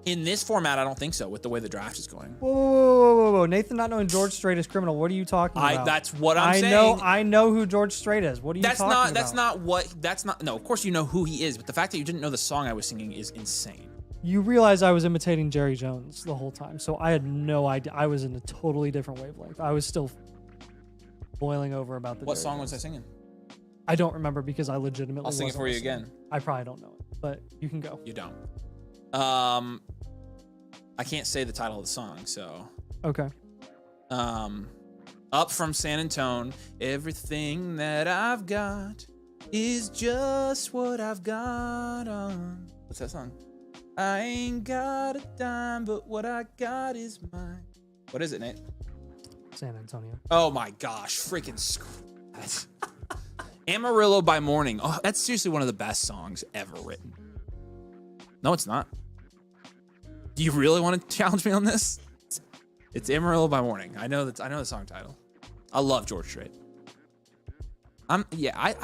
S1: In this format, I don't think so, with the way the draft is going.
S2: Whoa. Nathan not knowing George Strait is criminal. What are you talking about?
S1: That's what I'm saying.
S2: I know who George Strait is. What are you talking about?
S1: No, of course you know who he is, but the fact that you didn't know the song I was singing is insane.
S2: You realize I was imitating Jerry Jones the whole time, so I had no idea. I was in a totally different wavelength. I was still boiling over about the
S1: What
S2: Jerry
S1: song
S2: Jones.
S1: was I singing?
S2: I don't remember because I legitimately
S1: I'll sing it
S2: wasn't
S1: for you
S2: listening.
S1: again.
S2: I probably don't know it, but you can go.
S1: You don't. I can't say the title of the song, so.
S2: Okay.
S1: Up from San Antone, everything that I've got is just what I've got on. What's that song? I ain't got a dime, but what I got is mine. What is it, Nate?
S2: San Antonio.
S1: Oh my gosh, freaking screw that. Amarillo by Morning. Oh, that's seriously one of the best songs ever written. No, it's not. Do you really want to challenge me on this? It's Amarillo by Morning. I know the song title. I love George Strait. I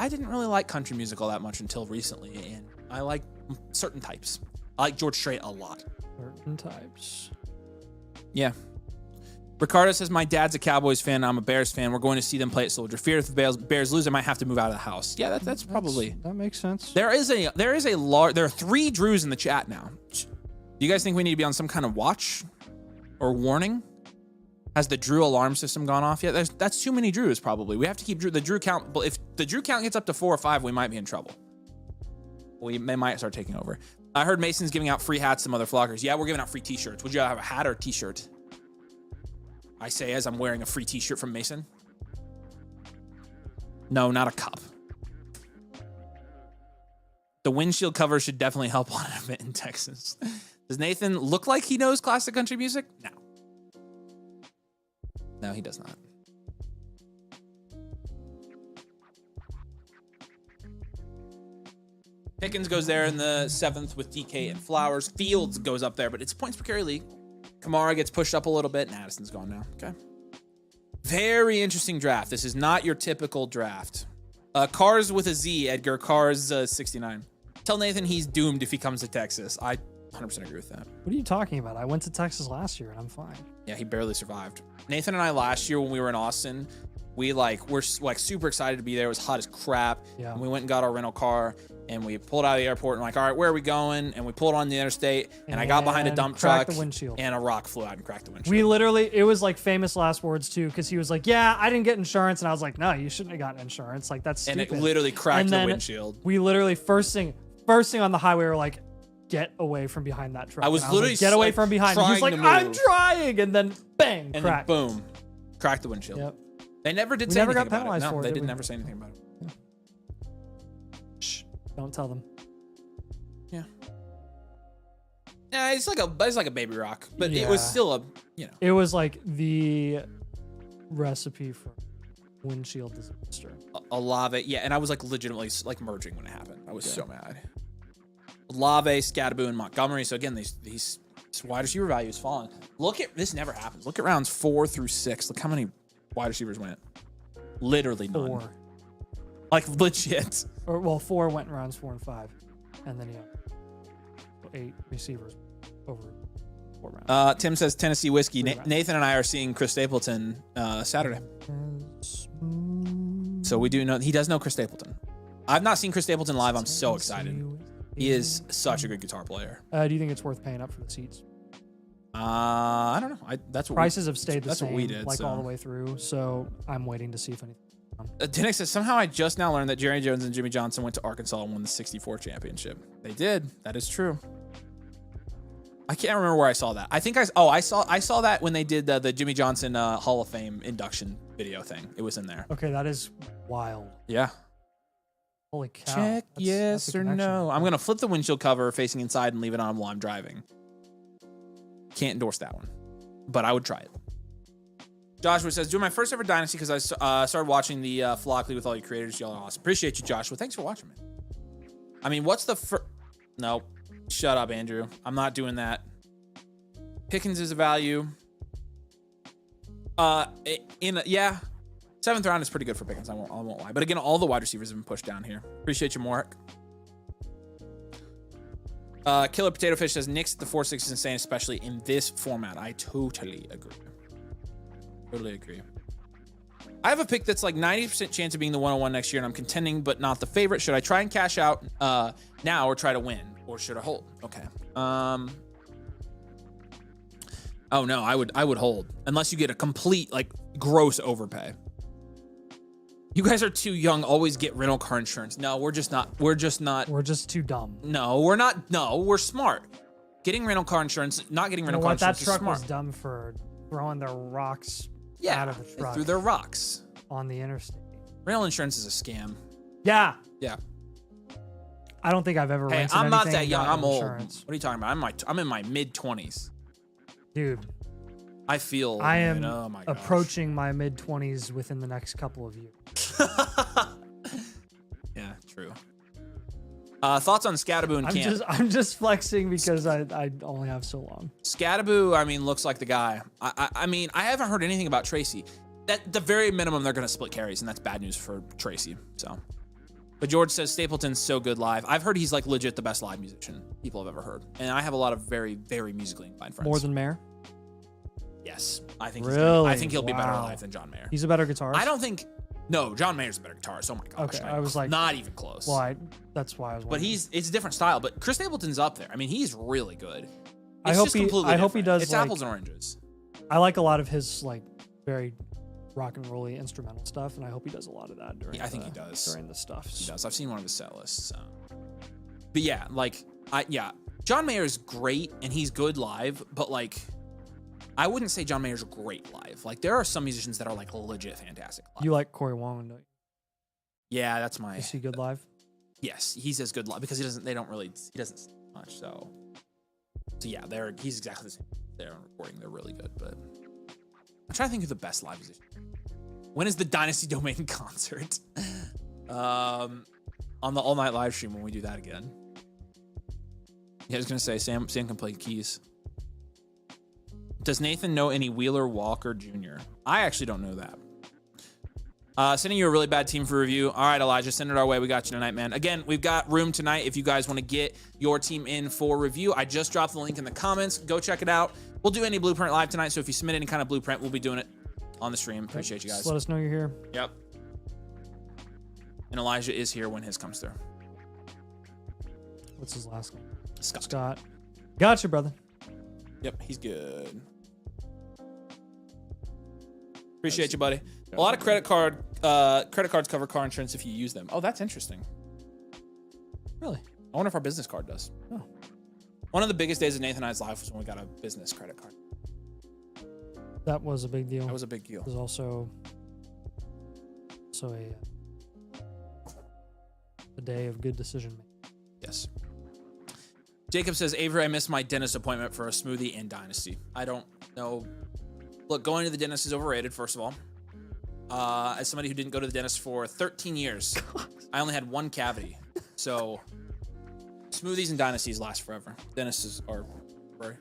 S1: didn't really like country music all that much until recently, and I like certain types. I like George Strait a lot.
S2: Certain types.
S1: Yeah. Ricardo says, my dad's a Cowboys fan. I'm a Bears fan. We're going to see them play at Soldier Field. If the Bears lose, I might have to move out of the house. Yeah, that's probably.
S2: That makes sense.
S1: There are 3 Drews in the chat now. Do you guys think we need to be on some kind of watch or warning? Has the Drew alarm system gone off yet? That's too many Drews, probably. We have to keep the Drew count. But if the Drew count gets up to 4 or 5, we might be in trouble. They might start taking over. I heard Mason's giving out free hats to mother flockers. Yeah, we're giving out free t-shirts. Would you have a hat or a t-shirt? I say as I'm wearing a free t-shirt from Mason. No, not a cup. The windshield cover should definitely help on an event in Texas. Does Nathan look like he knows classic country music? No. No, he does not. Pickens goes there in the 7th with DK and Flowers. Fields goes up there, but it's points per carry league. Kamara gets pushed up a little bit, and Addison's gone now. Okay. Very interesting draft. This is not your typical draft. Cars with a Z, Edgar. Cars 69. Tell Nathan he's doomed if he comes to Texas. I 100% agree with that.
S2: What are you talking about? I went to Texas last year and I'm fine.
S1: Yeah, he barely survived. Nathan and I last year when we were in Austin, we're super excited to be there. It was hot as crap.
S2: Yeah.
S1: And we went and got our rental car and we pulled out of the airport and like, all right, where are we going? And we pulled on the interstate and I got behind a dump truck
S2: the windshield.
S1: and a rock flew out and cracked the windshield.
S2: We literally, it was like famous last words too, because he was like, yeah, I didn't get insurance. And I was like, no, you shouldn't have gotten insurance. Like, that's stupid.
S1: And it literally cracked
S2: and
S1: the
S2: then
S1: windshield.
S2: We literally, first thing on the highway, we were like, get away from behind that truck.
S1: I was literally
S2: like, get away from behind. And he was like, I'm trying. And then bang,
S1: and
S2: crack.
S1: then boom, cracked the windshield.
S2: Yep.
S1: They never did
S2: We
S1: say
S2: never
S1: anything
S2: got
S1: about it.
S2: penalized
S1: No,
S2: for it,
S1: they
S2: did
S1: did
S2: we?
S1: never say anything about it.
S2: Shh, don't tell them.
S1: Yeah. Yeah, it's like a baby rock, but it was
S2: Yeah.
S1: still a,
S2: It was like the recipe for windshield disaster.
S1: Olave, yeah, and I was like legitimately like merging when it happened. I was so mad. Olave, Scadaboo, and Montgomery. So again, these wide receiver value is falling. Look at this, never happens. Look at rounds 4 through 6. Look how many wide receivers went. Literally none.
S2: 4.
S1: Like legit.
S2: Or well, 4 went in rounds 4 and 5, and then 8 receivers over 4 rounds.
S1: Tim says Tennessee whiskey. Nathan and I are seeing Chris Stapleton Saturday. So we do know he does know Chris Stapleton. I've not seen Chris Stapleton live. I'm so excited. He is such a good guitar player.
S2: Do you think it's worth paying up for the seats?
S1: I don't know. That's what
S2: prices have stayed the same.
S1: That's what we did,
S2: like
S1: so.
S2: all the way through. So I'm waiting to see if anything.
S1: Dinik says somehow I just now learned that Jerry Jones and Jimmy Johnson went to Arkansas and won the '64 championship. They did. That is true. I can't remember where I saw that. I think I saw that when they did the Jimmy Johnson Hall of Fame induction video thing. It was in there.
S2: Okay, that is wild.
S1: Yeah.
S2: Holy cow.
S1: Check yes or
S2: connection.
S1: no. I'm gonna flip the windshield cover facing inside and leave it on while I'm driving. Can't endorse that one, but I would try it. Joshua says, doing my first ever Dynasty because I started watching the Flock League with all you creators. Y'all are awesome. Appreciate you, Joshua. Thanks for watching, man. I mean, what's the first? No, shut up, Andrew. I'm not doing that. Pickens is a value. Yeah. 7th round is pretty good for Pickens. I won't lie. But again, all the wide receivers have been pushed down here. Appreciate you, Mark. Killer Potato Fish says, Knicks at the 4-6 is insane, especially in this format. I totally agree. Totally agree. I have a pick that's like 90% chance of being the 101 next year, and I'm contending, but not the favorite. Should I try and cash out now or try to win? Or should I hold? Okay. Oh no, I would hold. Unless you get a complete, like, gross overpay. You guys are too young. Always get rental car insurance. No, we're just not. We're just
S2: too dumb.
S1: No, we're not. No, we're smart. Getting rental car insurance, not getting rental car insurance
S2: is smart.
S1: That truck
S2: was dumb for throwing their rocks out of the truck.
S1: They threw their rocks
S2: on the interstate.
S1: Rental insurance is a scam.
S2: Yeah.
S1: Yeah.
S2: I don't think I've ever rented
S1: I'm not
S2: anything
S1: that young. I'm
S2: insurance.
S1: old. What are you talking about? I'm in my mid-20s.
S2: Dude.
S1: I feel.
S2: I am
S1: oh my gosh.
S2: approaching my mid-20s within the next couple of years.
S1: Yeah, true. Thoughts on Scadaboo and Camp?
S2: I'm just flexing because I only have so long.
S1: Scadaboo, I mean, looks like the guy. I mean, I haven't heard anything about Tracy. At the very minimum, they're going to split carries, and that's bad news for Tracy. So, but George says Stapleton's so good live. I've heard he's like legit the best live musician people have ever heard, and I have a lot of very, very musically inclined friends.
S2: More than Mayer?
S1: Yes, I think.
S2: Really?
S1: I think he'll be better live than John Mayer.
S2: He's a better guitarist.
S1: I don't think. No, John Mayer's a better guitarist. Oh my gosh.
S2: Okay, I was like,
S1: not even close.
S2: Well, that's why I was wondering.
S1: But it's a different style. But Chris Stapleton's up there. I mean, he's really good.
S2: I hope he does.
S1: It's apples and oranges.
S2: I like a lot of his like very rock and rolly instrumental stuff, and I hope he does a lot of that during.
S1: Yeah, I think he does
S2: during the stuff.
S1: He does. I've seen one of his set lists. So. But yeah, like John Mayer's great and he's good live, but like. I wouldn't say John Mayer's great live. Like, there are some musicians that are, like, legit fantastic live.
S2: You like Corey Wong, don't you?
S1: Yeah, that's my...
S2: Is he good live?
S1: Yes, he's as good live because he doesn't sing much, so yeah, he's exactly the same. They're recording, they're really good, but I'm trying to think of the best live musician. When is the Dynasty Domain concert? On the all-night live stream when we do that again. Yeah, I was going to say, Sam can play keys. Does Nathan know any Wheeler Walker Jr.? I actually don't know that. Sending you a really bad team for review. All right, Elijah, send it our way. We got you tonight, man. Again, we've got room tonight if you guys want to get your team in for review. I just dropped the link in the comments. Go check it out. We'll do any blueprint live tonight, so if you submit any kind of blueprint, we'll be doing it on the stream. Appreciate you guys.
S2: Just let us know you're here.
S1: Yep. And Elijah is here when his comes through.
S2: What's his last name?
S1: Scott.
S2: Gotcha, brother.
S1: Yep, he's good. Appreciate you, buddy. A lot of credit cards cover car insurance if you use them. Oh, that's interesting.
S2: Really?
S1: I wonder if our business card does.
S2: Oh.
S1: One of the biggest days of Nathan and I's life was when we got a business credit card.
S2: That was a big deal.
S1: That was a big deal.
S2: It was also a day of good decision making.
S1: Yes. Jacob says, Avery, I missed my dentist appointment for a smoothie and Dynasty. I don't know. Look, going to the dentist is overrated, first of all. as somebody who didn't go to the dentist for 13 years, I only had one cavity. So smoothies and dynasties last forever. Dentists are temporary.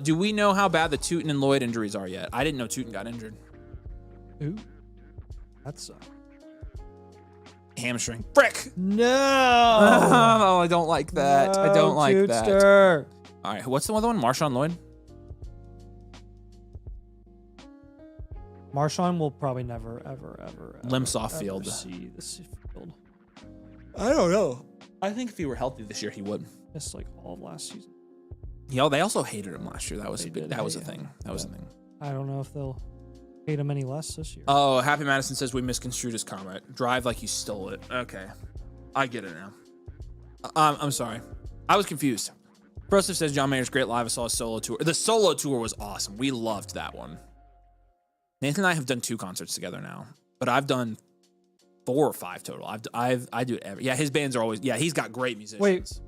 S1: Do we know how bad the Tootin and Lloyd injuries are yet? I didn't know Tootin got injured.
S2: Ooh, that's
S1: Hamstring. Frick.
S2: no.
S1: Oh, I don't like that. I don't like that.
S2: Tootster.
S1: All right, what's the other one? Marshawn Lloyd.
S2: Marshawn will probably never, ever
S1: Limps off
S2: ever
S1: field.
S2: see this field.
S1: I don't know. I think if he were healthy this year, he would.
S2: It's like all of last season.
S1: Yeah, they also hated him last year. That was
S2: They
S1: a big,
S2: did
S1: that was a
S2: hate
S1: thing.
S2: him.
S1: That was a thing.
S2: I don't know if they'll hate him any less this year.
S1: Oh, Happy Madison says we misconstrued his comment. Drive like you stole it. Okay, I get it now. I'm sorry. I was confused. Broseph says John Mayer's great live. I saw a solo tour. The solo tour was awesome. We loved that one. Nathan and I have done 2 concerts together now, but I've done 4 or 5 total. I do it every. Yeah, his bands are always. Yeah, he's got great musicians.
S2: Wait.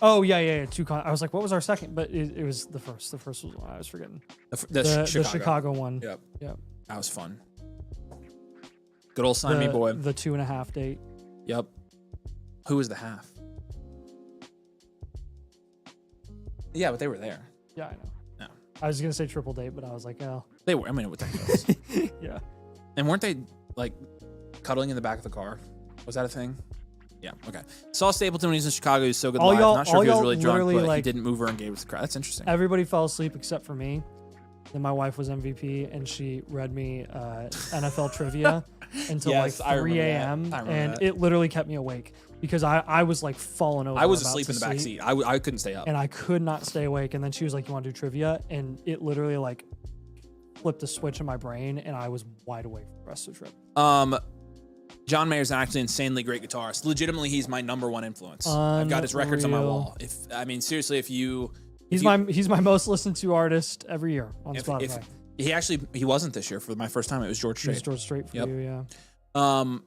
S2: Oh yeah. I was like, what was our second? But it was the first. The first was one I was forgetting.
S1: The
S2: Chicago one.
S1: Yep.
S2: Yep.
S1: That was fun. Good old Sign Me Boy.
S2: The 2.5 date.
S1: Yep. Who was the half? Yeah, but they were there.
S2: Yeah, I know.
S1: No.
S2: I was gonna say triple date, but I was like, oh.
S1: They were. I mean, it was technically.
S2: Yeah.
S1: And weren't they like cuddling in the back of the car? Was that a thing? Yeah. Okay. Saw Stapleton when he was in Chicago. He was so good live. Not sure if he was really drunk, but he didn't move or engage with the crowd. That's interesting.
S2: Everybody fell asleep except for me. Then my wife was MVP, and she read me NFL trivia until
S1: Yes, I
S2: like 3
S1: remember
S2: a.m.
S1: that. I remember
S2: And
S1: that.
S2: it literally kept me awake because I was like falling over.
S1: I was
S2: about
S1: asleep
S2: to
S1: in the back
S2: sleep,
S1: seat. I couldn't stay up.
S2: and I could not stay awake. And then she was like, "You want to do trivia?" And it literally like flipped a switch in my brain, and I was wide awake for the rest of the trip.
S1: John Mayer's actually insanely great guitarist. Legitimately, he's my #1 influence. I've got his records on my
S2: Unreal.
S1: wall. Seriously, if you
S2: He's my most listened to artist every year on Spotify.
S1: he wasn't this year for my first time. It was George
S2: He's
S1: Strait.
S2: George Strait for
S1: Yep.
S2: you, yeah.
S1: Um,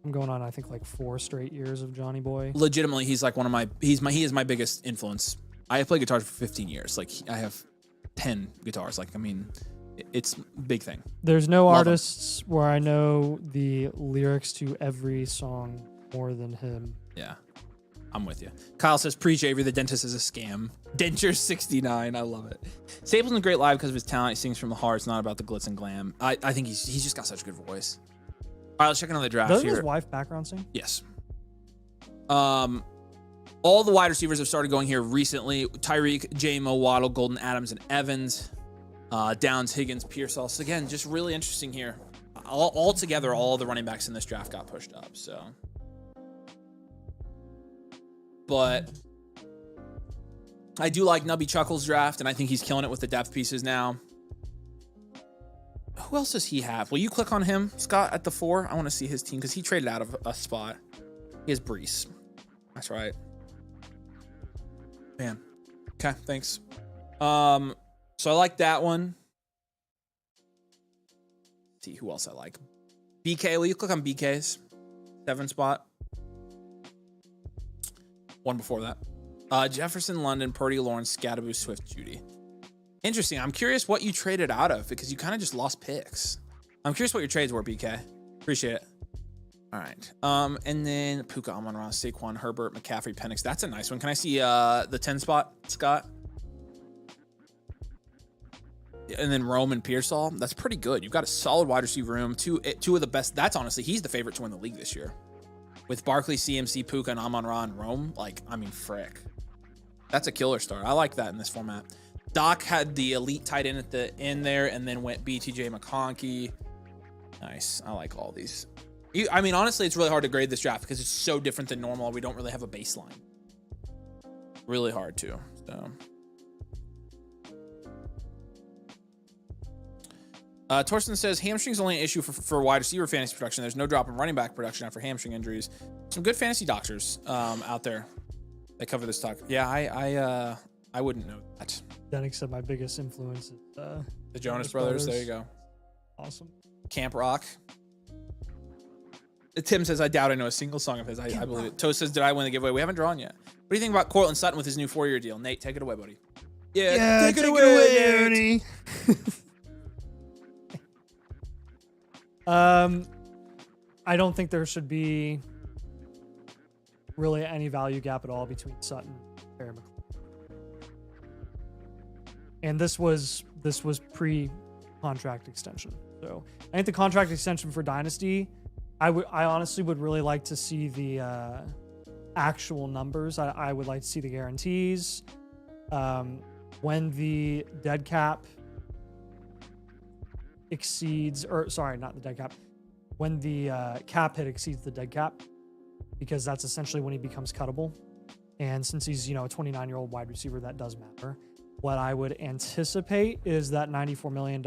S2: I'm going on I think like 4 straight years of Johnny Boy.
S1: legitimately, he's like he is my biggest influence. I have played guitar for 15 years. Like I have 10 guitars. Like I mean, it's a big thing.
S2: There's no
S1: Love him.
S2: artists where I know the lyrics to every song more than him.
S1: Yeah, I'm with you. Kyle says, preach Avery, the dentist is a scam. Denture 69, I love it. Stapleton's great live because of his talent. He sings from the heart. It's not about the glitz and glam. I think he's just got such a good voice. All right, let's check another draft
S2: Doesn't
S1: here.
S2: his wife background sing?
S1: Yes. All the wide receivers have started going here recently. Tyreek, J-Mo, Waddle, Golden, Adams, and Evans. Downs, Higgins, Pearsall. So again, just really interesting here. All together, all the running backs in this draft got pushed up. So, but I do like Nubby Chuckles' draft, and I think he's killing it with the depth pieces now. Who else does he have? Will you click on him, Scott, at the 4? I want to see his team because he traded out of a spot. He has Brees. That's right. Man. Okay, thanks. So I like that one. Let's see who else I like. BK, will you click on BK's 7 spot? One before that. Jefferson, London, Purdy, Lawrence, Scatterboo, Swift, Judy. Interesting. I'm curious what you traded out of because you kind of just lost picks. I'm curious what your trades were, BK. Appreciate it. All right. And then Puka, Amon-Ra, Saquon, Herbert, McCaffrey, Penix. That's a nice one. Can I see the 10 spot, Scott? And then Rome and Pearsall. That's pretty good. You've got a solid wide receiver room. Two of the best. That's honestly, he's the favorite to win the league this year. With Barkley, CMC, Puka, and Amon-Ra and Rome. Like, I mean, frick. That's a killer start. I like that in this format. Doc had the elite tight end at the end there and then went BTJ McConkey. Nice. I like all these. I mean, honestly, it's really hard to grade this draft because it's so different than normal. We don't really have a baseline. Really hard to. So. Torsten says, hamstring's only an issue for wide receiver fantasy production. There's no drop in running back production after hamstring injuries. Some good fantasy doctors out there that cover this talk. Yeah, I wouldn't know that.
S2: Dennick said my biggest influence is
S1: The Jonas Brothers. There you go.
S2: Awesome.
S1: Camp Rock. Tim says, I doubt I know a single song of his. I believe it. Toast says, did I win the giveaway? We haven't drawn yet. What do you think about Cortland Sutton with his new 4-year deal? Nate, take it away, buddy. Yeah, take it away, Nate.
S2: I don't think there should be really any value gap at all between Sutton and Terry McLaurin. And this was pre-contract extension. So I think the contract extension for Dynasty, I honestly would really like to see the actual numbers. I would like to see the guarantees. When the dead cap exceeds, or sorry, not the dead cap, when the cap hit exceeds the dead cap, because that's essentially when he becomes cuttable. And since he's, a 29-year-old wide receiver, that does matter. What I would anticipate is that $94 million,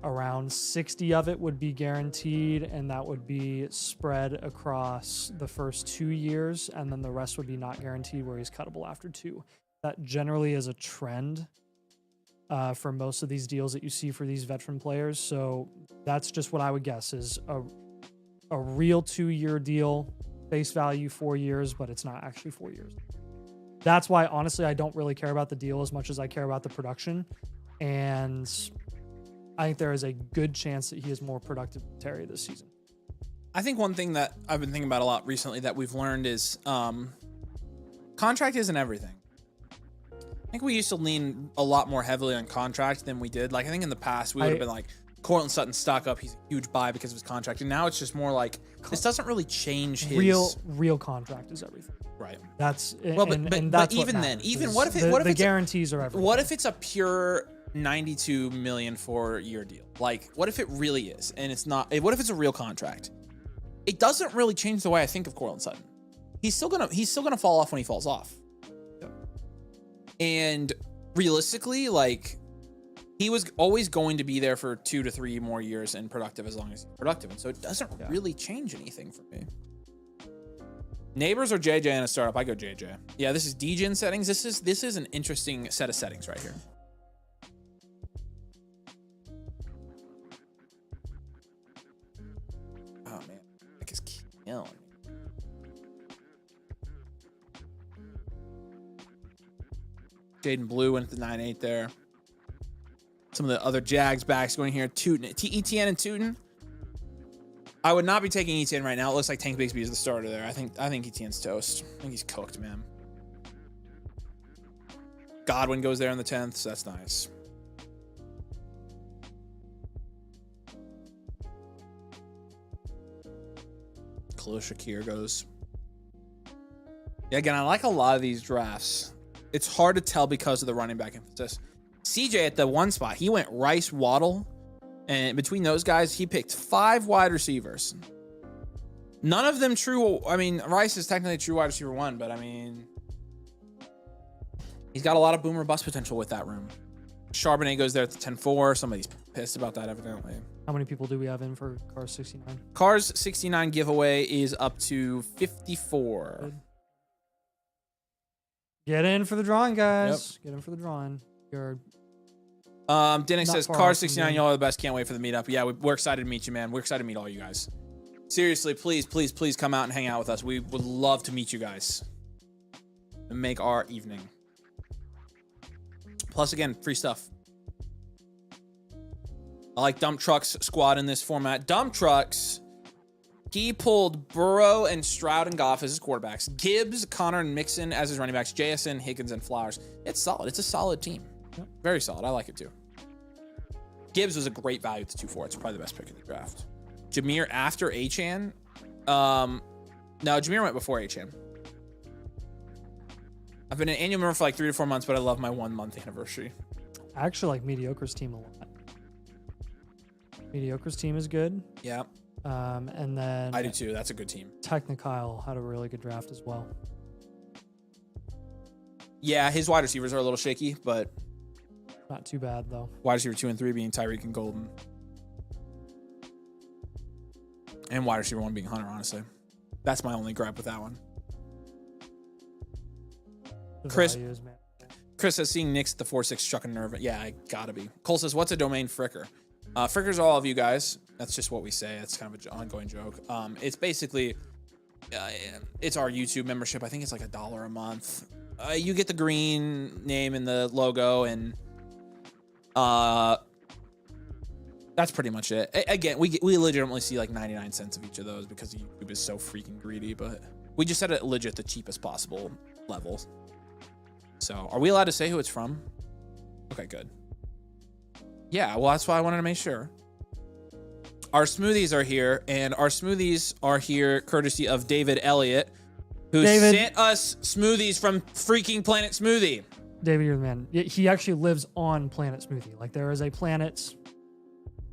S2: around 60 of it would be guaranteed, and that would be spread across the first 2 years, and then the rest would be not guaranteed, where he's cuttable after 2. That generally is a trend for most of these deals that you see for these veteran players. So that's just what I would guess is a real 2-year deal, base value 4 years, but it's not actually 4 years. That's why, honestly, I don't really care about the deal as much as I care about the production. And I think there is a good chance that he is more productive than Terry this season.
S1: I think one thing that I've been thinking about a lot recently that we've learned is contract isn't everything. I think we used to lean a lot more heavily on contract than we did. Like, I think in the past, we would have been like, Cortland Sutton stock up. He's a huge buy because of his contract. And now it's just more like, this doesn't really change his...
S2: Real contract is everything.
S1: Right.
S2: That's...
S1: Well,
S2: and that's
S1: even
S2: what
S1: then,
S2: matters,
S1: even what if
S2: the guarantees are everything.
S1: What if it's a pure 92 million 4-year deal? Like, what if it really is? And it's not... What if it's a real contract? It doesn't really change the way I think of Cortland Sutton. He's still gonna fall off when he falls off.
S2: Yep.
S1: And realistically, like, he was always going to be there for 2 to 3 more years and productive as long as he's productive. And so it doesn't really change anything for me. Neighbors or JJ in a startup? I go JJ. Yeah, this is DGen settings. This is an interesting set of settings right here. Oh man, Nick is killing me. Jaden Blue went to the 9-8 there. Some of the other Jags backs going here. ETN and Tootin. I would not be taking ETN right now. It looks like Tank Bigsby is the starter there. I think ETN's toast. I think he's cooked, man. Godwin goes there in the 10th, so that's nice. Khalil Shakir goes. Yeah, again, I like a lot of these drafts. It's hard to tell because of the running back emphasis. CJ at the 1 spot, he went Rice, Waddle, and between those guys, he picked 5 wide receivers. None of them true. I mean, Rice is technically a true wide receiver 1, but I mean, he's got a lot of boomer bust potential with that room. Charbonnet goes there at the 10-4. Somebody's pissed about that, evidently.
S2: How many people do we have in for Cars 69?
S1: Cars 69 giveaway is up to 54.
S2: Good. Get in for the drawing, guys. Yep. Get in for the drawing.
S1: Dinnick says, Cars 69, y'all are the best. Can't wait for the meetup. Yeah, we're excited to meet you, man. We're excited to meet all you guys. Seriously, please come out and hang out with us. We would love to meet you guys and make our evening. Plus, again, free stuff. I like Dump Trucks squad in this format. Dump Trucks, he pulled Burrow and Stroud and Goff as his quarterbacks. Gibbs, Connor, and Mixon as his running backs. JSN, Higgins, and Flowers. It's solid. It's a solid team. Very solid. I like it too. Gibbs was a great value at the 2-4. It's probably the best pick in the draft. Jameer after Achane. No, Jameer went before Achane. I've been an annual member for like 3 to 4 months, but I love my 1-month anniversary.
S2: I actually like Mediocre's team a lot. Mediocre's team is good.
S1: Yeah.
S2: And then
S1: I do too. That's a good team.
S2: Technikyle had a really good draft as well.
S1: Yeah, his wide receivers are a little shaky, but
S2: not too bad though.
S1: Wide receiver 2 and 3 being Tyreek and Golden. And wide receiver 1 being Hunter, honestly. That's my only gripe with that one. Chris says, seeing Knicks at the 4-6 struck a nerve. Yeah, I gotta be. Cole says, what's a domain fricker? Fricker's all of you guys. That's just what we say. It's kind of an ongoing joke. It's basically, it's our YouTube membership. I think it's like $1 a month. You get the green name and the logo, and That's pretty much it. Again, we legitimately see like 99 cents of each of those because YouTube is so freaking greedy, but we just set it legit the cheapest possible levels. So are we allowed to say who it's from? Okay, good. Yeah, well, that's why I wanted to make sure. Our smoothies are here, and our smoothies are here courtesy of David Elliott, who sent us smoothies from freaking Planet Smoothie.
S2: David, you're the man. He actually lives on Planet Smoothie. Like, there is a planet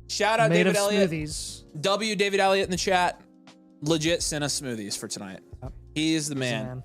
S1: Shout out
S2: made
S1: David
S2: of
S1: Elliott.
S2: smoothies.
S1: W David Elliott in the chat. Legit sent us smoothies for tonight.
S2: Yep.
S1: He's the man.